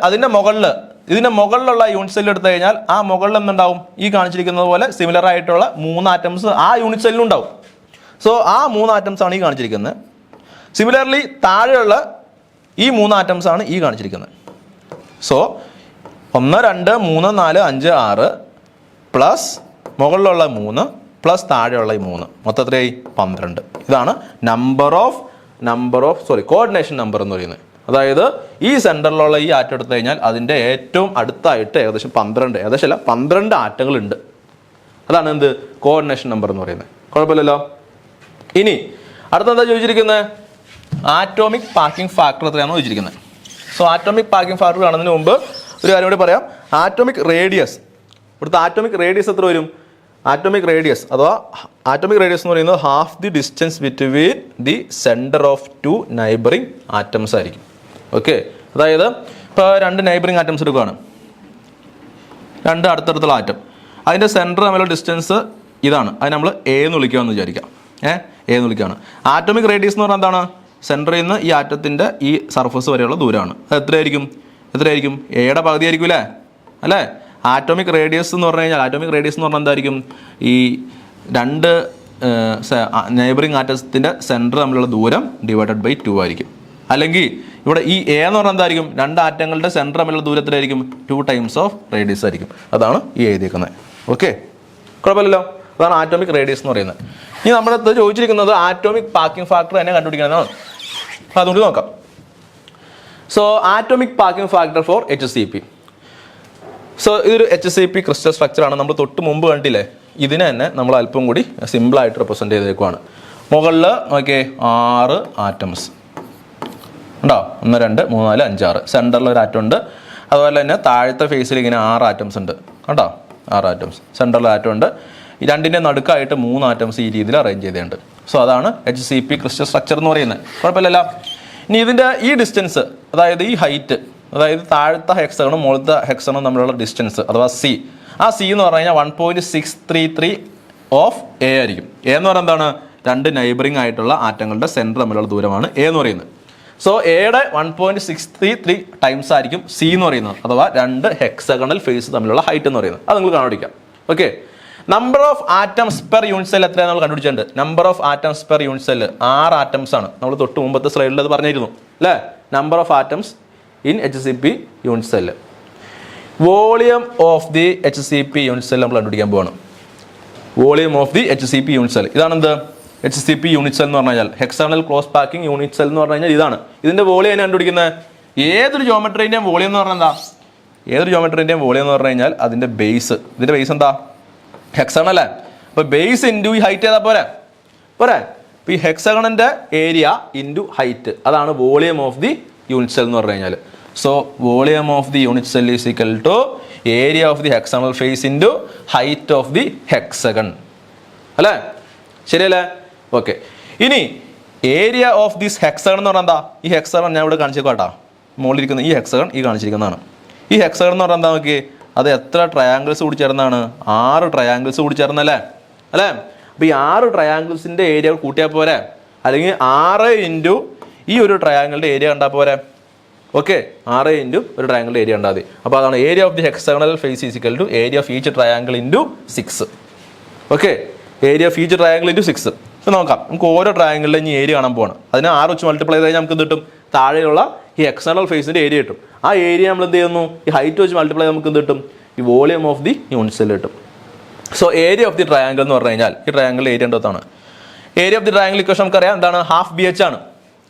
ഇതിൻ്റെ മുകളിലുള്ള യൂണിറ്റ് സെല്ല് എടുത്തു കഴിഞ്ഞാൽ ആ മുകളിൽ എന്തുണ്ടാവും, ഈ കാണിച്ചിരിക്കുന്നത് പോലെ സിമിലർ ആയിട്ടുള്ള 3 ആറ്റംസ് ആ യൂണിറ്റ് സെല്ലിലും ഉണ്ടാവും. സോ ആ 3 ആറ്റംസ് ആണ് ഈ കാണിച്ചിരിക്കുന്നത്. സിമിലർലി താഴെയുള്ള ഈ 3 ആറ്റംസ് ആണ് ഈ കാണിച്ചിരിക്കുന്നത്. സോ 1 2 3 4 5 6 പ്ലസ് മുകളിലുള്ള 3 പ്ലസ് താഴെയുള്ള ഈ 3, മൊത്തത്തിലായി 12. ഇതാണ് കോർഡിനേഷൻ നമ്പർ എന്ന് പറയുന്നത്. അതായത് ഈ സെൻറ്ററിലുള്ള ഈ ആറ്റം എടുത്തു കഴിഞ്ഞാൽ അതിൻ്റെ ഏറ്റവും അടുത്തായിട്ട് ഏകദേശം 12 ആറ്റങ്ങളുണ്ട്. അതാണ് എന്ത്, കോർഡിനേഷൻ നമ്പർ എന്ന് പറയുന്നത്. കുഴപ്പമില്ലല്ലോ. ഇനി അടുത്തെന്താ ചോദിച്ചിരിക്കുന്നത്, ആറ്റോമിക് പാക്കിംഗ് ഫാക്ടർ എത്രയാണെന്ന് ചോദിച്ചിരിക്കുന്നത്. സോ ആറ്റോമിക് പാക്കിംഗ് ഫാക്ടർ കാണുന്നതിന് മുമ്പ് ഒരു കാര്യം കൂടി പറയാം. ആറ്റോമിക് റേഡിയസ്, ഇവിടുത്തെ ആറ്റോമിക് റേഡിയസ് എത്ര വരും? ആറ്റോമിക് റേഡിയസ് എന്ന് പറയുന്നത് half the distance between the centre of 2 neighbouring atoms ആയിരിക്കും. ഓക്കെ, അതായത് ഇപ്പോൾ 2 നൈബറിങ് ആറ്റംസ് എടുക്കുകയാണ്, 2 അടുത്തടുത്തുള്ള ആറ്റം, അതിൻ്റെ സെൻറ്റർ തമ്മിലുള്ള ഡിസ്റ്റൻസ് ഇതാണ്. അത് നമ്മൾ എ എന്ന് വിളിക്കാമെന്ന് വിചാരിക്കാം. എ എന്ന് വിളിക്കുകയാണ്. ആറ്റോമിക് റേഡിയസ് എന്ന് പറഞ്ഞാൽ എന്താണ്? സെൻറ്ററിൽ നിന്ന് ഈ ആറ്റത്തിൻ്റെ ഈ സർഫസ് വരെയുള്ള ദൂരമാണ്. അത് എത്രയായിരിക്കും? എയുടെ പകുതി ആയിരിക്കും അല്ലേ? ആറ്റോമിക് റേഡിയസ് എന്ന് പറഞ്ഞു കഴിഞ്ഞാൽ എന്തായിരിക്കും? ഈ 2 നെയ്ബറിങ് ആറ്റത്തിൻ്റെ സെൻറ്റർ തമ്മിലുള്ള ദൂരം ഡിവൈഡഡ് ബൈ 2 ആയിരിക്കും. അല്ലെങ്കിൽ ഇവിടെ ഈ എ എന്ന് പറഞ്ഞാൽ എന്തായിരിക്കും? 2 ആറ്റങ്ങളുടെ സെൻറ്റർ തമ്മിലുള്ള ദൂരത്തിലായിരിക്കും 2 ടൈംസ് ഓഫ് റേഡിയസ് ആയിരിക്കും. അതാണ് ഈ എഴുതിയിരിക്കുന്നത്. ഓക്കെ, കുഴപ്പമില്ലല്ലോ. അതാണ് ആറ്റോമിക് റേഡിയസ് എന്ന് പറയുന്നത്. ഇനി നമ്മുടെ അടുത്ത് ചോദിച്ചിരിക്കുന്നത് ആറ്റോമിക് പാക്കിംഗ് ഫാക്ടർ തന്നെ കണ്ടുപിടിക്കണമെന്നാണ്. അപ്പോൾ അതുകൊണ്ട് നോക്കാം. So atomic packing factor for HCP. So ഇതൊരു HCP ക്രിസ്റ്റൽ സ്ട്രക്ചറാണ്. നമ്മൾ തൊട്ട് മുമ്പ് കണ്ടില്ലേ, ഇതിനെ തന്നെ നമ്മൾ അല്പം കൂടി സിമ്പിളായിട്ട് റെപ്രസെൻറ്റ് ചെയ്തേക്കുവാണ്. മുകളിൽ നോക്കിയേ 6 ആറ്റംസ് ഉണ്ടോ? 1 2 3 4 5 6. സെൻറ്ററിൽ ഒരു ആറ്റം ഉണ്ട്. അതുപോലെ തന്നെ താഴത്തെ ഫേസിൽ ഇങ്ങനെ 6 ആറ്റംസ് ഉണ്ട് കേട്ടോ. 6 ആറ്റംസ് സെൻറ്ററിൽ ആറ്റം ഉണ്ട്. ഈ 2ൻ്റെ നടുക്കായിട്ട് 3 ആറ്റംസ് ഈ രീതിയിൽ അറേഞ്ച് ചെയ്തിട്ടുണ്ട്. സോ അതാണ് HCP ക്രിസ്റ്റൽ സ്ട്രക്ചർ എന്ന് പറയുന്നത്. കുഴപ്പമില്ലല്ലോ. ഇനി ഇതിൻ്റെ ഈ ഡിസ്റ്റൻസ്, അതായത് ഈ ഹൈറ്റ്, അതായത് താഴത്തെ ഹെക്സഗണും മുകളിലത്തെ ഹെക്സഗണും തമ്മിലുള്ള ഡിസ്റ്റൻസ് അഥവാ സി, ആ സി എന്ന് പറഞ്ഞു കഴിഞ്ഞാൽ 1.633 ഓഫ് എ ആയിരിക്കും. എ എന്ന് പറയുന്നത് എന്താണ്? 2 നൈബറിങ് ആയിട്ടുള്ള ആറ്റങ്ങളുടെ സെൻറ്റർ തമ്മിലുള്ള ദൂരമാണ് എ എന്ന് പറയുന്നത്. സോ എയുടെ 1.633 ടൈംസ് ആയിരിക്കും സി എന്ന് പറയുന്നത്, അഥവാ 2 ഹെക്സഗണൽ ഫേസ് തമ്മിലുള്ള ഹൈറ്റ് എന്ന് പറയുന്നത്. അത് നിങ്ങൾ കണ്ടുപിടിക്കാം. Okay, number of atoms per unit cell എത്രയാണ് നമ്മൾ കണ്ടുപിടിച്ചിട്ടുണ്ട്. Number of atoms per unit cell 6 atoms ആണ്. നമ്മൾ തൊട്ട് മുമ്പത്തെ സ്ലൈഡിൽ അത് പറഞ്ഞിരുന്നു അല്ലേ? Number of atoms in HCP unit cell. Volume of the HCP unit cell നമ്മൾ കണ്ടുപിടിക്കാൻ പോവാണ്. Volume of the HCP unit cell. ഇതാണെന്ത് HCP യൂണിറ്റ് സെൽ എന്ന് പറഞ്ഞു കഴിഞ്ഞാൽ, hexagonal close packing unit cell എന്ന് പറഞ്ഞു കഴിഞ്ഞാൽ ഇതാണ്. ഇതിൻ്റെ വോളിയം എങ്ങനെ കണ്ടുപിടിക്കുന്നത്? ഏതൊരു ജോമെട്രീൻ്റെയും വോളിയം എന്ന് പറഞ്ഞാൽ എന്താ? വോളിയം എന്ന് പറഞ്ഞു കഴിഞ്ഞാൽ അതിൻ്റെ ബേസ്, ഇതിൻ്റെ ബേസ് എന്താ? ഹെക്സാഗൺ അല്ലേ? അപ്പോൾ ബേസ് ഇൻറ്റു ഈ ഹൈറ്റ് ചെയ്താൽ പോരെ. അപ്പോൾ ഈ ഹെക്സാഗണിൻ്റെ ഏരിയ ഇൻറ്റു ഹൈറ്റ്, അതാണ് volume of the unit cell എന്ന് പറഞ്ഞു കഴിഞ്ഞാൽ. So volume of the unit cell is equal to area of the hexagonal face into height of the hexagon അല്ലേ? ശരിയല്ലേ? ഓക്കെ, ഇനി ഏരിയ ഓഫ് ദിസ് ഹെക്സഗൺ എന്ന് പറഞ്ഞാൽ എന്താ? ഈ ഹെക്സഗൺ ഞാൻ ഇവിടെ കാണിച്ചേക്കാട്ടാ. മുകളിലിരിക്കുന്ന ഈ ഹെക്സഗൺ ഈ കാണിച്ചിരിക്കുന്നതാണ്. ഈ ഹെക്സഗൺ എന്ന് പറഞ്ഞാൽ എന്താ നോക്കി? അത് എത്ര ട്രയാങ്കിൾസ് കൂടി ചേർന്നാണ്? 6 ട്രയാങ്കിൾസ് കൂടി ചേർന്നല്ലേ? അപ്പോൾ ഈ 6 ട്രയാങ്കിൾസിൻ്റെ ഏരിയ കൂട്ടിയാൽ പോരെ? അല്ലെങ്കിൽ 6 ഇൻറ്റു ഈ ഒരു ട്രയാങ്കിളിൻ്റെ ഏരിയ കണ്ടാൽ പോരെ? ഓക്കെ, 6 ഇൻറ്റു ഒരു ട്രയാങ്കിളിൻ്റെ ഏരിയ കണ്ടാൽ മതി. അപ്പോൾ അതാണ് area of the hexagonal face is equal to area of each triangle into 6. Okay, area of each triangle into 6. ഇപ്പോൾ നോക്കാം, നമുക്ക് ഓരോ ട്രയാങ്കിളിലെ ഇനി ഏരിയ കാണാൻ പോകണം. അതിന് 6 വെച്ച് മൾട്ടിപ്ലൈ ചെയ്ത് കഴിഞ്ഞാൽ നമുക്ക് എന്ത് കിട്ടും? താഴെയുള്ള ഈ എക്സ്റ്റേണൽ ഫേസിൻ്റെ ഏരിയ കിട്ടും. ആ ഏരിയ നമ്മൾ എന്ത് ചെയ്യുന്നു? ഈ ഹൈറ്റ് വെച്ച് മൾട്ടിപ്ലൈ നമുക്ക് എന്ത് കിട്ടും? ഈ volume of the unit cell കിട്ടും. So area of the triangle എന്ന് പറഞ്ഞു കഴിഞ്ഞാൽ, ഈ ട്രയാങ്കിളിൻ്റെ ഏരിയ എന്താണ്? Area of the triangle equation നമുക്കറിയാം എന്താണ്? ½ BH ആണ്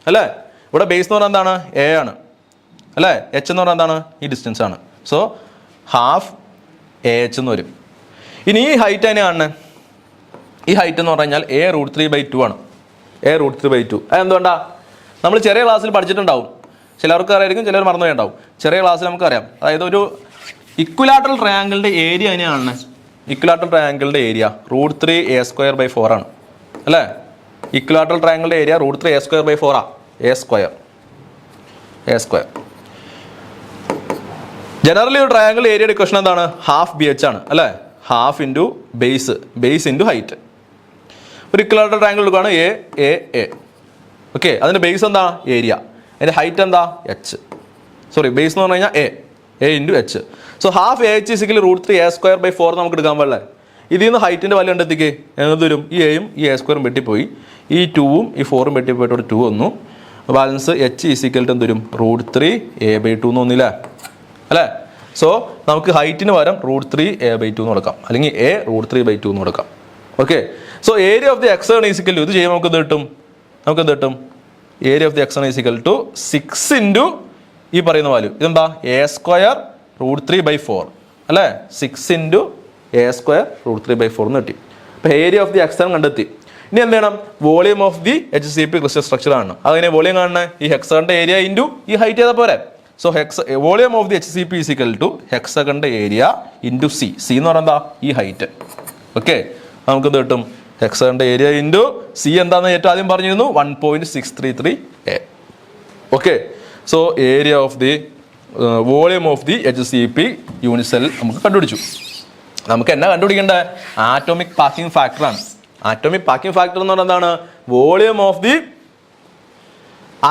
അല്ലേ? ഇവിടെ ബേസ് എന്ന് പറഞ്ഞാൽ എന്താണ്? എ ആണ്. അല്ലേ? എച്ച് എന്ന് പറഞ്ഞാൽ എന്താണ്? ഈ ഡിസ്റ്റൻസ് ആണ്. സോ ഹാഫ് എ എച്ച് എന്ന് വരും. ഇനി ഈ ഹൈറ്റ് അതിനെ കാണുന്നത്, ഈ ഹൈറ്റ് എന്ന് പറഞ്ഞു കഴിഞ്ഞാൽ a√3/2 ആണ്. a√3/2. അതെന്തുകൊണ്ടാ? നമ്മൾ ചെറിയ ക്ലാസ്സിൽ പഠിച്ചിട്ടുണ്ടാവും, ചിലർക്ക് അറിയായിരിക്കും, ചിലർ മറന്നു പോയിട്ടുണ്ടാവും. ചെറിയ ക്ലാസ്സിൽ നമുക്കറിയാം, അതായത് ഒരു ഇക്വിലാറ്ററൽ ട്രയാങ്കിളിൻ്റെ ഏരിയ അതിനെയാണ്. ഇക്വിലാറ്ററൽ ട്രയാങ്കിളിൻ്റെ ഏരിയ √3a²/4 ആണ് അല്ലേ? ഇക്വിലാറ്ററൽ ട്രയാങ്കിളിൻ്റെ ഏരിയ √3a²/4 ആ. a². ജനറലി ഒരു ട്രയാങ്കിൾ ഏരിയയുടെ ഇക്വേഷൻ എന്താണ്? ഹാഫ് BH ആണ് അല്ലേ? Half into base into height. ഒരു ഇക്വിലാറ്ററൽ ട്രയാങ്കിൾ എടുക്കുകയാണ് A. ഓക്കെ, അതിൻ്റെ ബേസ് എന്താ? ഏരിയ. അതിൻ്റെ ഹൈറ്റ് എന്താ? എച്ച്. സോറി, ബേസ് എന്ന് പറഞ്ഞു കഴിഞ്ഞാൽ A into H. So half AH = √3a²/4 നമുക്ക് എടുക്കാൻ പാടില്ലേ? ഇതിൽ നിന്ന് ഹൈറ്റിൻ്റെ വാല്യൂ കണ്ടെത്തിക്കേ. എന്ത് വരും? ഈ എയും ഈ a² വെട്ടിപ്പോയി, ഈ 2ഉം ഈ 4ഉം വെട്ടിപ്പോയിട്ട് ഒരു 2 വന്നു. ബാലൻസ് H = എന്ത് വരും? √3a/2 എന്ന് വന്നില്ലേ അല്ലേ? സോ നമുക്ക് ഹൈറ്റിന് പകരം √3a/2 എന്ന് കൊടുക്കാം, അല്ലെങ്കിൽ a√3/2 എന്ന് കൊടുക്കാം. Okay, so area of the hexagon = ഇത് ചെയ്യുമ്പോൾ നമുക്ക് എന്ത് കിട്ടും? Area of the hexagon = 6 into ഈ പറയുന്ന വാല്യൂ. ഇതെന്താ? a² √3/4 അല്ലേ? 6 ഇൻറ്റു a² √3/4 എന്ന് കിട്ടി. അപ്പോൾ ഏരിയ ഓഫ് ദി എക്സേൺ കണ്ടെത്തി. ഇനി എന്ത് ചെയ്യണം? Volume of the HCP crystal structure ആണ്. അതിനെ വോളിയം കാണുന്നത് ഈ ഹെക്സഗണിന്റെ ഏരിയ ഇൻറ്റു ഈ ഹൈറ്റ് ചെയ്താൽ പോരെ. So volume of the HCP = ഹെക്സഗണിന്റെ ഏരിയ ഇൻറ്റു C എന്ന് പറയുന്നത് എന്താ? ഈ ഹൈറ്റ്. ഓക്കെ, നമുക്ക് എന്ത് കിട്ടും? ഹെക്സഗണിന്റെ ഏരിയ ഇൻറ്റു C എന്താണെന്ന് ഏറ്റവും ആദ്യം പറഞ്ഞിരുന്നു, 1.633a. Okay, so area of the volume of the HCP unit cell നമുക്ക് കണ്ടുപിടിച്ചു. നമുക്ക് എന്നാ കണ്ടുപിടിക്കേണ്ടത്? ആറ്റോമിക് പാക്കിംഗ് ഫാക്ടർ ആണ്. ആറ്റോമിക് പാക്കിംഗ് ഫാക്ടർ എന്ന് പറഞ്ഞാൽ എന്താണ്? Volume of the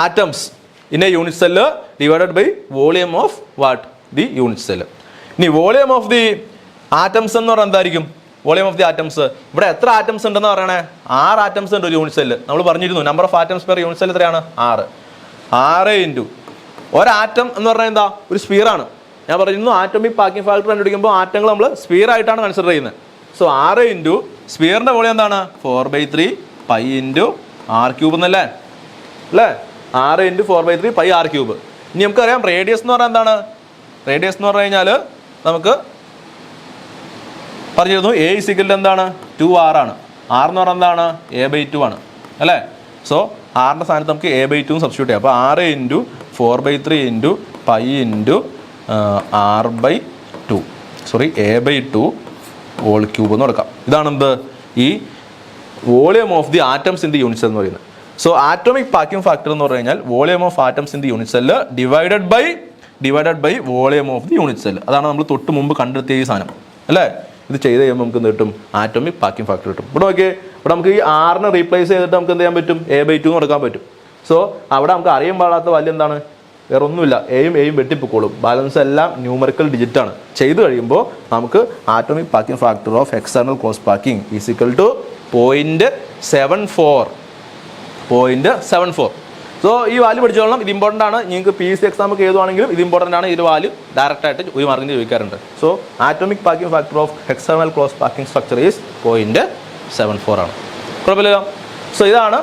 atoms in a unit cell divided by volume of what? The unit cell. ഇനി വോളിയം ഓഫ് ദി ആറ്റംസ് എന്ന് പറഞ്ഞാൽ എന്തായിരിക്കും? വോളിയം ഓഫ് ദി ആറ്റംസ്, ഇവിടെ എത്ര ആറ്റംസ് ഉണ്ടെന്ന് പറയണേ? 6 ആറ്റംസ് ഉണ്ട് ഒരു യൂണിറ്റ് സെല്ല്. നമ്മൾ പറഞ്ഞിരുന്നു number of atoms per unit cell എത്രയാണ്? 6 ഇൻറ്റു ഒരാറ്റം എന്ന് പറഞ്ഞാൽ എന്താ? ഒരു സ്ഫിയറാണ്. ഞാൻ പറഞ്ഞിരുന്നു ആറ്റോമിക് പാക്കിംഗ് ഫാക്ടർ കണ്ടുപിടിക്കുമ്പോൾ ആറ്റങ്ങൾ നമ്മൾ സ്ഫിയർ ആയിട്ടാണ് കൺസിഡർ ചെയ്യുന്നത്. സോ 6 ഇൻറ്റു സ്ഫിയറിൻ്റെ വോളിയം എന്താണ്? 4/3 π ഇൻറ്റു r³ എന്നല്ലേ അല്ലേ? 6 ഇൻറ്റു 4/3 π r³. ഇനി നമുക്കറിയാം റേഡിയസ് എന്ന് പറഞ്ഞാൽ എന്താണ്? റേഡിയസ് എന്ന് പറഞ്ഞു കഴിഞ്ഞാൽ നമുക്ക് പറഞ്ഞിരുന്നു A = എന്താണ്? 2r ആണ്. r എന്ന് പറഞ്ഞാൽ എന്താണ്? a/2 ആണ് അല്ലേ? സോ ആറിൻ്റെ സ്ഥാനത്ത് നമുക്ക് a/2 സബ്സ്റ്റിറ്റ്യൂട്ട് ചെയ്യാം. അപ്പോൾ 6 into 4/3 into π into r/2 a/2 whole³ എന്ന് കൊടുക്കാം. ഇതാണ് എന്ത്? ഈ volume of the atoms in the unit cell എന്ന് പറയുന്നത്. സോ ആറ്റോമിക് പാക്കിംഗ് ഫാക്ടർ എന്ന് പറഞ്ഞു കഴിഞ്ഞാൽ volume of atoms in the unit cell divided by volume of the unit cell. അതാണ് നമ്മൾ തൊട്ട് മുമ്പ് കണ്ടെത്തിയ ഈ സാധനം അല്ലേ? ഇത് ചെയ്ത് കഴിയുമ്പോൾ നമുക്ക് എന്ത് കിട്ടും? ആറ്റോമിക് പാക്കിംഗ് ഫാക്ടർ കിട്ടും. ഇവിടെ നോക്കിയേ, ഇവിടെ നമുക്ക് ഈ ആറിനെ റീപ്ലേസ് ചെയ്തിട്ട് നമുക്ക് എന്ത് ചെയ്യാൻ പറ്റും? a/2 എന്ന് കൊടുക്കാൻ പറ്റും. സോ അവിടെ നമുക്ക് അറിയാൻ പാടാത്ത വാല്യൂ എന്താണ്? വേറെ ഒന്നുമില്ല, എയും വെട്ടിപ്പോക്കോളും. ബാലൻസ് എല്ലാം ന്യൂമറിക്കൽ ഡിജിറ്റ് ആണ്. ചെയ്ത് കഴിയുമ്പോൾ നമുക്ക് atomic packing factor of external cross packing = 0.74. So ഈ വാല്യൂ പഠിച്ചോളണം. ഇത് ഇമ്പോർട്ടൻ്റ് ആണ്. നിങ്ങൾക്ക് PSC എക്സാം ഒക്കെ എഴുതുവാണെങ്കിലും ഇത് ഇമ്പോർട്ടൻ്റ് ആണ്. ഈ വാല്യൂ ഡയറക്റ്റ് ആയിട്ട് ഒരു മാർക്കിന് ചോദിക്കാറുണ്ട്. So atomic packing factor of external cross packing structure is 0.74 ആണ്. കുഴപ്പമില്ലല്ലോ. സോ ഇതാണ്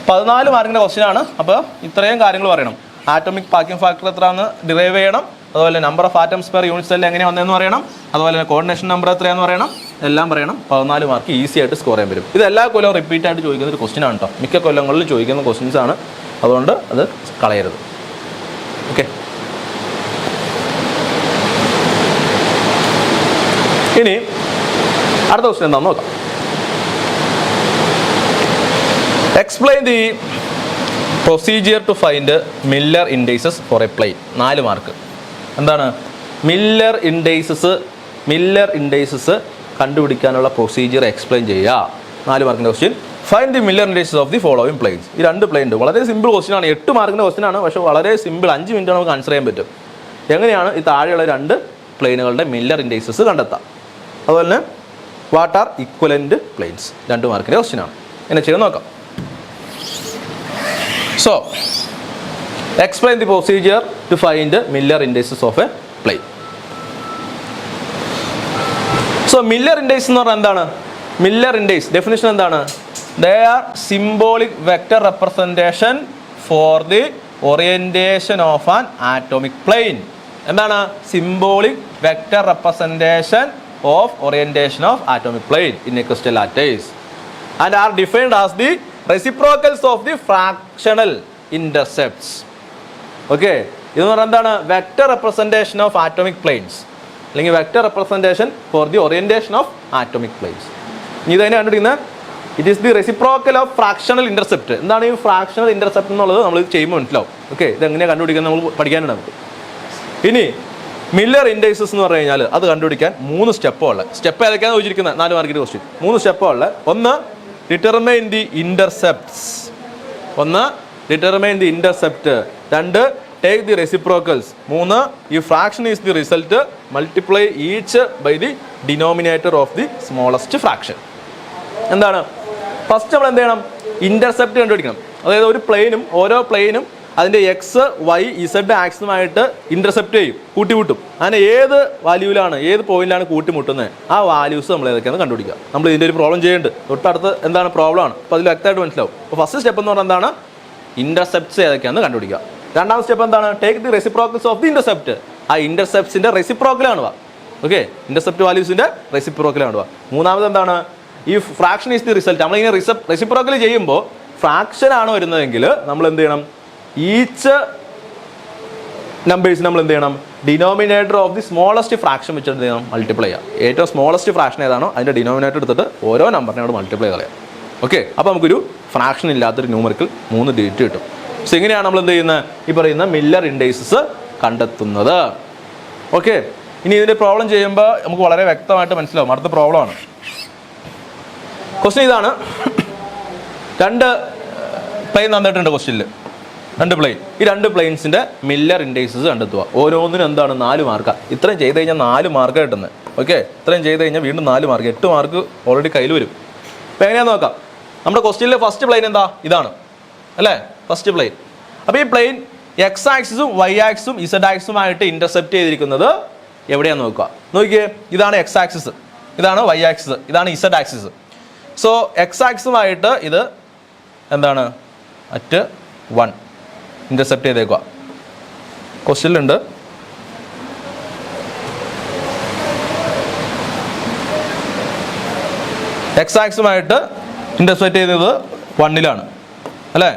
14 മാർക്കിൻ്റെ ക്വസ്റ്റ്യൻ ആണ്. അപ്പോൾ ഇത്രയും കാര്യങ്ങൾ പറയണം. ആറ്റോമിക് പാക്കിംഗ് ഫാക്ടർ എത്രയാണെന്ന് ഡിറൈവ് ചെയ്യണം. അതുപോലെ number of atoms per unit സെല്ലിൽ എങ്ങനെ വന്നതെന്ന് പറയണം. അതുപോലെ കോർഡിനേഷൻ നമ്പർ എത്രയാണെന്ന് പറയണം. എല്ലാം പറയണം. 14 മാർക്ക് ഈസി ആയിട്ട് സ്കോർ ചെയ്യാൻ പറ്റും. ഇത് എല്ലാ കൊല്ലവും റിപ്പീറ്റ് ആയിട്ട് ചോദിക്കുന്ന ഒരു ക്വസ്റ്റ്യൻ ആണ് കേട്ടോ. മിക്ക കൊല്ലങ്ങളിൽ ചോദിക്കുന്ന ക്വസ്റ്റ്യൻസ് ആണ്. അതുകൊണ്ട് അത് കളയരുത്. ഓക്കെ, ഇനി അടുത്ത ക്വസ്റ്റ്യൻ എന്താണെന്ന് നോക്കാം. Explain the procedure to find Miller indices for a plane. 4 mark. എന്താണ് മില്ലർ ഇൻഡൈസസ് കണ്ടുപിടിക്കാനുള്ള പ്രൊസീജിയർ എക്സ്പ്ലെയിൻ ചെയ്യുക. 4 മാർക്കിൻ്റെ question. Find the Miller indices of the following planes. ഈ 2 പ്ലെയിൻ ഉണ്ട്. വളരെ സിമ്പിൾ ക്വസ്റ്റ്യൻ ആണ്. 8 മാർക്കിൻ്റെ ക്വസ്റ്റ്യൻ ആണ്. പക്ഷേ വളരെ സിമ്പിൾ. 5 മിനിറ്റ് നമുക്ക് ആൻസർ ചെയ്യാൻ പറ്റും. എങ്ങനെയാണ് ഈ താഴെയുള്ള 2 പ്ലെയിനുകളുടെ മില്ലർ ഇൻഡൈസസ് കണ്ടെത്താം? അതുപോലെ തന്നെ വാട്ട് ആർ ഇക്വലന്റ് പ്ലെയിൻസ്. 2 മാർക്കിൻ്റെ ക്വസ്റ്റ്യൻ ആണ്. എങ്ങനെ ചെയ്ത് നോക്കാം. So explain the procedure to find Miller indices of a plane. So Miller indices എന്ന് പറഞ്ഞാൽ എന്താണ്? മില്ലർ ഇൻഡൈസ് ഡെഫിനിഷൻ എന്താണ്? They are symbolic vector representation for the orientation of an atomic plane. എന്താണ്? Symbolic vector representation of orientation of atomic plane in a crystal lattice and are defined as the reciprocals of the fractional intercepts. Okay, ഇതെന്ന് പറഞ്ഞാൽ എന്താണ്? Vector representation of atomic planes അല്ലെങ്കിൽ vector representation for the orientation of atomic planes. ഇനി ഇതന്നെ കണ്ടുപിടിക്കുന്നത് it is the reciprocal of fractional intercept. എന്താണ് ഈ fractional intercept എന്നുള്ളത് നമ്മൾ ഇത് ചെയ്യുമ്പോൾ മനസ്സിലാവും. ഓക്കെ, ഇത് എങ്ങനെയാണ് കണ്ടുപിടിക്കുന്നത് നമ്മൾ പഠിക്കാനുണ്ട് നമുക്ക്. ഇനി മില്ലർ ഇൻഡൈസസ് എന്ന് പറഞ്ഞു കഴിഞ്ഞാൽ അത് കണ്ടുപിടിക്കാൻ 3 സ്റ്റെപ്പുള്ള സ്റ്റെപ്പ് ഏതൊക്കെയാണ് ചോദിച്ചിരിക്കുന്നത്? 4 മാർക്കിന്റെ ക്വസ്റ്റ്യൻ. 3 സ്റ്റെപ്പുള്ള. ഒന്ന്, ഡിറ്റർമൈൻ ദി ഇന്റർസെപ്റ്റ്സ്. ഒന്ന്, determine the intercept. 2, take the reciprocals. 3, ഈ fraction is the result, multiply each by the denominator of the smallest fraction. എന്താണ്? ഫസ്റ്റ് നമ്മൾ എന്ത് ചെയ്യണം? ഇന്റർസെപ്റ്റ് കണ്ടുപിടിക്കണം. അതായത് ഒരു പ്ലെയിനും ഓരോ പ്ലെയിനും അതിൻ്റെ എക്സ് വൈ ഇസഡ് ആക്സുമായിട്ട് ഇന്റർസെപ്റ്റ് ചെയ്യും, കൂട്ടിമുട്ടും. അങ്ങനെ ഏത് വാല്യൂവിലാണ് ഏത് പോയിന്റിലാണ് കൂട്ടിമുട്ടുന്നത് ആ വാല്യൂസ് നമ്മൾ ഏതൊക്കെയാണ് കണ്ടുപിടിക്കുക. നമ്മൾ ഇതിൻ്റെ ഒരു പ്രോബ്ലം ചെയ്യുന്നുണ്ട്. തൊട്ടടുത്ത് എന്താണ് പ്രോബ്ലം ആണ്. അപ്പോൾ അതിൽ വ്യക്തമായിട്ട് മനസ്സിലാവും. അപ്പോൾ ഫസ്റ്റ് സ്റ്റെപ്പ് എന്ന് പറഞ്ഞാൽ എന്താണ്? ഇന്റർസെപ്റ്റ്സ് ഏതൊക്കെയാണെന്ന് കണ്ടുപിടിക്കുക. രണ്ടാമത്തെ സ്റ്റെപ്പ് എന്താണ്? Take the reciprocals of the intercept. ആ ഇന്റർസെപ്റ്റ്സിന്റെ റെസിപ്രോക്കലാണ് വാ. ഓക്കെ, ഇന്റർസെപ്റ്റ് വാല്യൂസിന്റെ റെസിപ്രോക്കലാണ് വാ. മൂന്നാമത് എന്താണ്? ഈ ഫ്രാക്ഷൻ ഈസ് ദി റിസൾട്ട്. നമ്മളിങ്ങനെ റെസിപ്രോക്കൽ ചെയ്യുമ്പോൾ ഫ്രാക്ഷൻ ആണ് വരുന്നതെങ്കിൽ നമ്മൾ എന്ത് ചെയ്യണം? ഈച്ച് നമ്പേഴ്സ് നമ്മൾ എന്ത് ചെയ്യണം? Denominator of the smallest fraction വെച്ചിട്ട് എന്ത് ചെയ്യണം? മൾട്ടിപ്ലൈ ചെയ്യാം. ഏറ്റവും സ്മോളസ്റ്റ് ഫ്രാക്ഷൻ ഏതാണോ അതിന്റെ ഡിനോമിനേറ്റർ എടുത്തിട്ട് ഓരോ നമ്പറിനോട് മൾട്ടിപ്ലൈ കളയാം. ഓക്കെ, അപ്പോൾ നമുക്കൊരു ഫ്രാക്ഷൻ ഇല്ലാത്തൊരു ന്യൂമറിക്കൽ 3 ഡിജിറ്റ് കിട്ടും. സോ ഇങ്ങനെയാണ് നമ്മൾ എന്ത് ചെയ്യുന്നത്? ഈ പറയുന്ന മില്ലർ ഇൻഡൈസസ് കണ്ടെത്തുന്നത്. ഓക്കെ, ഇനി ഇതിന്റെ പ്രോബ്ലം ചെയ്യുമ്പോൾ നമുക്ക് വളരെ വ്യക്തമായിട്ട് മനസ്സിലാവും. അടുത്ത പ്രോബ്ലമാണ്. ക്വസ്റ്റ്യൻ ഇതാണ്. 2 പ്ലെയിൻ തന്നിട്ടുണ്ട് ക്വസ്റ്റ്യനിൽ. 2 പ്ലെയിൻ. ഈ 2 പ്ലെയിൻസിന്റെ മില്ലർ ഇൻഡൈസസ് കണ്ടെത്തുക. ഓരോന്നിനും എന്താണ്? 4 മാർക്കാണ്. ഇത്രയും ചെയ്ത് കഴിഞ്ഞാൽ 4 മാർക്ക് കിട്ടുന്നത്. ഓക്കെ, ഇത്രയും ചെയ്ത് കഴിഞ്ഞാൽ വീണ്ടും 4 മാർക്ക്, 8 മാർക്ക് ഓൾറെഡി കയ്യിൽ വരും. അപ്പോൾ എങ്ങനെയാണെന്ന് നോക്കാം. നമ്മുടെ ക്വസ്റ്റ്യനിലെ ഫസ്റ്റ് പ്ലെയിൻ എന്താ? ഇതാണ് അല്ലേ, ഫസ്റ്റ് പ്ലെയിൻ. അപ്പോൾ ഈ പ്ലെയിൻ എക്സ് ആക്സിസും വൈ ആക്സും ഇസഡ് ആക്സുമായിട്ട് ഇന്റർസെപ്റ്റ് ചെയ്തിരിക്കുന്നത് എവിടെയാണെന്ന് നോക്കുക. നോക്കിയേ, ഇതാണ് എക്സ് ആക്സിസ്, ഇതാണ് വൈ ആക്സിസ്, ഇതാണ് ഇസഡ് ആക്സിസ്. സോ എക്സ് ആക്സുമായിട്ട് ഇത് എന്താണ്? അറ്റ് 1 ഇന്റർസെപ്റ്റ് ചെയ്തേക്കുക. ക്വസ്റ്റ്യനിലുണ്ട്. എക്സ് ആക്സുമായിട്ട് ഇന്റർസെപ്റ്റ് ചെയ്തത് 1-ലാണ് അല്ലേ.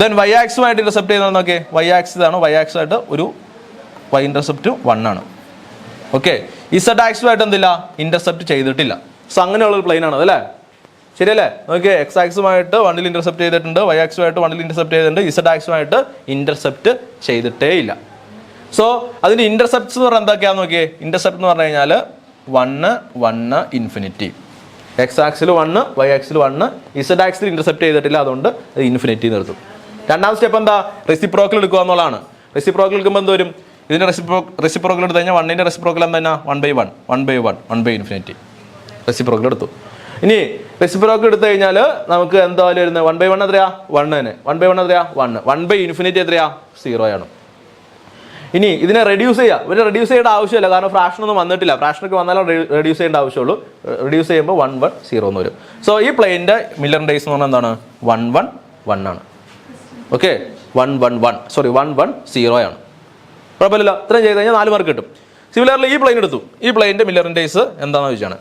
ദെൻ വൈ ആക്സുമായിട്ട് ഇന്റർസെപ്റ്റ് ചെയ്യുന്നത് നോക്കിയേ, വൈ ആക്സിസ് ആണ്. വൈ ആക്സുമായിട്ട് ഒരു വൈ ഇന്റർസെപ്റ്റ് 1-ആണ്. ഓക്കെ, ഇസഡ് ആക്സുമായിട്ട് എന്തില്ല? ഇന്റർസെപ്റ്റ് ചെയ്തിട്ടില്ല. സോ അങ്ങനെയുള്ളൊരു പ്ലെയിൻ ആണ് അതല്ലേ, ശരിയല്ലേ? നോക്കിയേ, എക്സ് ആക്സുമായിട്ട് 1-ൽ ഇന്റർസെപ്റ്റ് ചെയ്തിട്ടുണ്ട്, വൈ ആക്സുമായിട്ട് 1-ൽ ഇന്റർസെപ്റ്റ് ചെയ്തിട്ടുണ്ട്, ഇസഡ് ആക്സുമായിട്ട് ഇന്റർസെപ്റ്റ് ചെയ്തിട്ടേ ഇല്ല. സോ അതിന്റെ ഇന്റർസെപ്റ്റ്സ് എന്ന് പറഞ്ഞാൽ എന്തൊക്കെയാന്ന് നോക്കിയേ. ഇന്റർസെപ്റ്റ് എന്ന് പറഞ്ഞു കഴിഞ്ഞാൽ 1, 1, ഇൻഫിനിറ്റി. എക്സ് ആക്സിൽ 1, വൈ ആക്സിൽ 1, ഇസഡ് ആക്സിൽ ഇന്റർസെപ്റ്റ് ചെയ്തിട്ടില്ല, അതുകൊണ്ട് ഇൻഫിനിറ്റി നിർത്തും. രണ്ടാമത്തെ സ്റ്റെപ്പ് എന്താ? റെസിപ്രോക്കൽ എടുക്കുക എന്നുള്ളതാണ്. റെസിപ്രോക്കൽ എടുക്കുമ്പോൾ എന്ത് വരും? ഇതിന്റെ റെസിപ്രോക്കൽ എടുത്തു കഴിഞ്ഞാൽ 1-ന്റെ റെസിപ്രോക്കൽ എന്താ? 1/1, 1/1, 1 ഇൻഫിനിറ്റി. റെസിപ്രോക്കൽ എടുത്തു. ഇനി റെസിപ്രോക്കൽ എടുത്തു കഴിഞ്ഞാൽ നമുക്ക് എന്താ വരുന്നത്? 1/1 എത്രയാ? 1 തന്നെ. 1/1 എത്രയാ? 1. 1 ഇൻഫിനിറ്റി എത്രയാ? 0 ആണ്. ഇനി ഇതിനെ റെഡ്യൂസ് ചെയ്യുക. ഇവരെ റെഡ്യൂസ് ചെയ്യേണ്ട ആവശ്യമില്ല, കാരണം ഫ്രാക്ഷൻ ഒന്നും വന്നിട്ടില്ല. ഫ്രാക്ഷനൊക്കെ വന്നാലും റെഡ്യൂസ് ചെയ്യേണ്ട ആവശ്യമുള്ളൂ. റെഡ്യൂസ് ചെയ്യുമ്പോൾ 1, 1, 0 എന്ന് വരും. സോ ഈ പ്ലെയിൻ്റെ മില്ലർ ഇൻഡെക്സ് എന്ന് പറഞ്ഞാൽ എന്താണ്? 1, 1, 1 ആണ്. ഓക്കെ, 1, 1, 1, സോറി 1, 1, 0 ആണ്. കുഴപ്പമില്ല. ഇത്രയും ചെയ്ത് കഴിഞ്ഞാൽ 4 മാർക്ക് കിട്ടും. സിമിലർലി ഈ പ്ലെയിൻ എടുത്തു. ഈ പ്ലെയിൻ്റെ മില്ലർ ഇൻഡെക്സ് എന്താണെന്ന് ചോദിച്ചാണ്.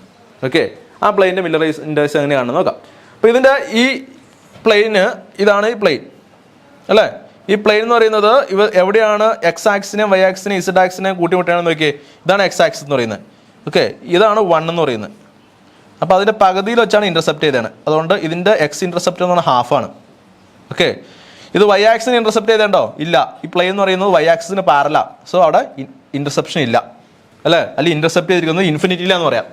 ഓക്കെ, ആ പ്ലെയിൻ്റെ മില്ലർ ഇൻഡെക്സ് എങ്ങനെയാണെന്ന് നോക്കാം. അപ്പോൾ ഇതിൻ്റെ ഈ പ്ലെയിന്, ഇതാണ് ഈ പ്ലെയിൻ അല്ലേ. ഈ പ്ലെയിൻ എന്ന് പറയുന്നത് എവിടെയാണ് എക്സ് ആക്സിനെയും വൈ ആക്സിനെയും ഇസഡ് ആക്സിനെയും കൂട്ടിമുട്ടുകയാണെന്ന് നോക്കിയേ. ഇതാണ് എക്സ് ആക്സിസ് എന്ന് പറയുന്നത്. ഓക്കെ, ഇതാണ് 1 എന്ന് പറയുന്നത്. അപ്പോൾ അതിൻ്റെ പകുതിയിൽ വെച്ചാണ് ഇന്റർസെപ്റ്റ് ചെയ്തതാണ്. അതുകൊണ്ട് ഇതിൻ്റെ എക്സ് ഇന്റർസെപ്റ്റ് എന്ന് പറഞ്ഞാൽ 1/2 ആണ്. ഓക്കെ, ഇത് വൈ ആക്സിന് ഇന്റർസെപ്റ്റ് ചെയ്തേണ്ടോ? ഇല്ല. ഈ പ്ലെയിൻ എന്ന് പറയുന്നത് വൈ ആക്സിന് പാരലാ. സോ അവിടെ ഇന്റർസെപ്ഷൻ ഇല്ല അല്ലേ, അല്ലെങ്കിൽ ഇന്റർസെപ്റ്റ് ചെയ്തിരിക്കുന്നത് ഇൻഫിനിറ്റിയിലാന്ന് പറയാം.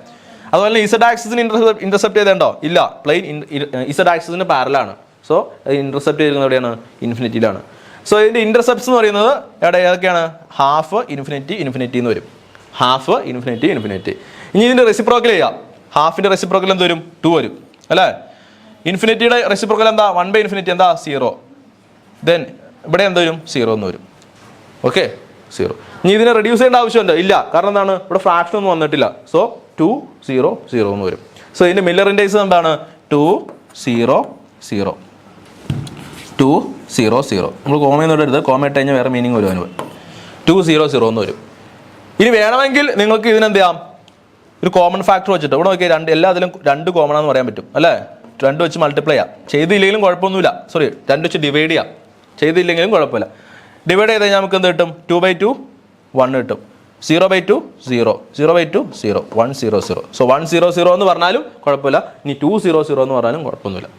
അതുപോലെ ഇസഡ് ആക്സിന് ഇന്റർസെപ്റ്റ് ചെയ്തേണ്ടോ? ഇല്ല. പ്ലെയിൻ ഇസഡ് ആക്സിന് പാരലാണ്. സോ ഇന്റർസെപ്റ്റ് ചെയ്തിരിക്കുന്നത് എവിടെയാണ്? ഇൻഫിനിറ്റിയിലാണ്. സോ ഇതിന്റെ ഇന്റർസെപ്റ്റ്സ് എന്ന് പറയുന്നത് ഏതൊക്കെയാണ്? 1/2, ഇൻഫിനിറ്റി, ഇൻഫിനിറ്റി എന്ന് വരും. 1/2, ഇൻഫിനിറ്റി, ഇൻഫിനിറ്റി. ഇനി ഇതിന്റെ റെസിപ്രോക്കൽ ചെയ്യാം. 1/2ന്റെ റെസിപ്രോക്കൽ എന്ത് വരും? 2 വരും അല്ലേ. ഇൻഫിനിറ്റിയുടെ റെസിപ്രോക്കൽ എന്താ? 1/ഇൻഫിനിറ്റി എന്താ? 0. ദെൻ ഇവിടെ എന്ത് വരും? 0 എന്ന് വരും. ഓക്കെ, 0. ഇനി ഇതിനെ റെഡ്യൂസ് ചെയ്യേണ്ട ആവശ്യമുണ്ട്? ഇല്ല. കാരണം എന്താണ്? ഇവിടെ ഫ്രാക്ഷൻ ഒന്നും വന്നിട്ടില്ല. സോ 2, 0, 0 എന്ന് വരും. സോ ഇതിന്റെ മില്ലർ ഇൻഡെക്സ് എന്താണ്? 2, 0, 0. 2 0 0. നമ്മൾ കോമയൊന്നും ഇടരുത്, കോമ ഇട്ട് കഴിഞ്ഞാൽ വേറെ മീനിങ് വരും അതിന്. 2 0 0 എന്ന് വരും. ഇനി വേണമെങ്കിൽ നിങ്ങൾക്ക് ഇതിനെന്ത് ചെയ്യാം, ഒരു കോമൺ ഫാക്ടർ വെച്ചിട്ട് ഇവിടെ നോക്കിയാൽ എല്ലാത്തിലും 2 കോമൺ ആണെന്ന് പറയാൻ പറ്റും അല്ലേ. 2 വെച്ച് മൾട്ടിപ്ലൈ ചെയ്യാം, ചെയ്തില്ലെങ്കിലും കുഴപ്പമൊന്നുമില്ല. 2 വെച്ച് ഡിവൈഡ് ചെയ്യാം, ചെയ്തില്ലെങ്കിലും കുഴപ്പമില്ല. ഡിവൈഡ് ചെയ്ത് കഴിഞ്ഞാൽ നമുക്ക് എന്ത് കിട്ടും, 2/2 1 കിട്ടും. 0/2 0, 0/2 0, 1 0 0. സോ 1 0 0 എന്ന് പറഞ്ഞാലും കുഴപ്പമില്ല, ഇനി 2 0 0 എന്ന് പറഞ്ഞാലും കുഴപ്പമൊന്നുമില്ല.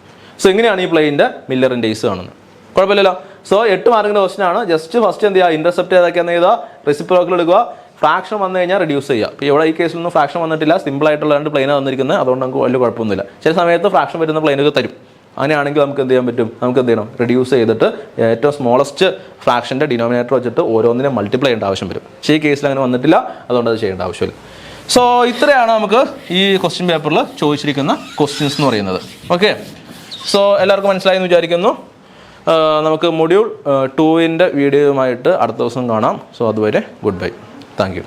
സോ ഇങ്ങനെയാണ് ഈ പ്ലെയിൻ്റെ മില്ലർ ഇൻഡേഴ്സ് കാണുന്നത്. കുഴപ്പമില്ലല്ലോ. സോ 8 മാർക്കിൻ്റെ ക്വസ്റ്റൻ ആണ്. ജസ്റ്റ് ഫസ്റ്റ് എന്ത് ചെയ്യുക, ഇന്റർസെപ്റ്റ് ഏതൊക്കെയാണെന്ന് എഴുതുക, റെസിപ്രോക്കൽ എടുക്കുക, ഫ്രാക്ഷൻ വന്നു കഴിഞ്ഞാൽ റെഡ്യൂസ് ചെയ്യുക. ഇപ്പോൾ ഇവിടെ ഈ കേസിലൊന്നും ഫ്രാക്ഷൻ വന്നിട്ടില്ല, സിമ്പിൾ ആയിട്ടുള്ള 2 പ്ലെയിനാണ് വന്നിരിക്കുന്നത്, അതുകൊണ്ട് നമുക്ക് വലിയ കുഴപ്പമൊന്നുമില്ല. ചില സമയത്ത് ഫ്രാക്ഷൻ വരുന്ന പ്ലെയിനുകൾ തരും, അങ്ങനെയാണെങ്കിൽ നമുക്ക് എന്ത് ചെയ്യാൻ പറ്റും, നമുക്ക് എന്ത് ചെയ്യണം, റെഡ്യൂസ് ചെയ്തിട്ട് ഏറ്റവും സ്മോളസ്റ്റ് ഫ്രാക്ഷൻ്റെ ഡിനോമിനേറ്റർ വെച്ചിട്ട് ഓരോന്നിനെ മൾട്ടിപ്ലൈ ചെയ്യേണ്ട ആവശ്യം വരും. പക്ഷേ ഈ കേസിൽ അങ്ങനെ വന്നിട്ടില്ല, അതുകൊണ്ട് അത് ചെയ്യേണ്ട ആവശ്യമില്ല. സോ ഇത്രയാണ് നമുക്ക് ഈ ക്വസ്റ്റ്യൻ പേപ്പറിൽ ചോദിച്ചിരിക്കുന്ന ക്വസ്റ്റ്യൻസ് എന്ന് പറയുന്നത്. ഓക്കെ, സോ എല്ലാവർക്കും മനസ്സിലായി എന്ന് വിചാരിക്കുന്നു. നമുക്ക് മൊഡ്യൂൾ 2ൻ്റെ വീഡിയോയുമായിട്ട് അടുത്ത ദിവസം കാണാം. സോ അതുവരെ ഗുഡ് ബൈ, താങ്ക് യു.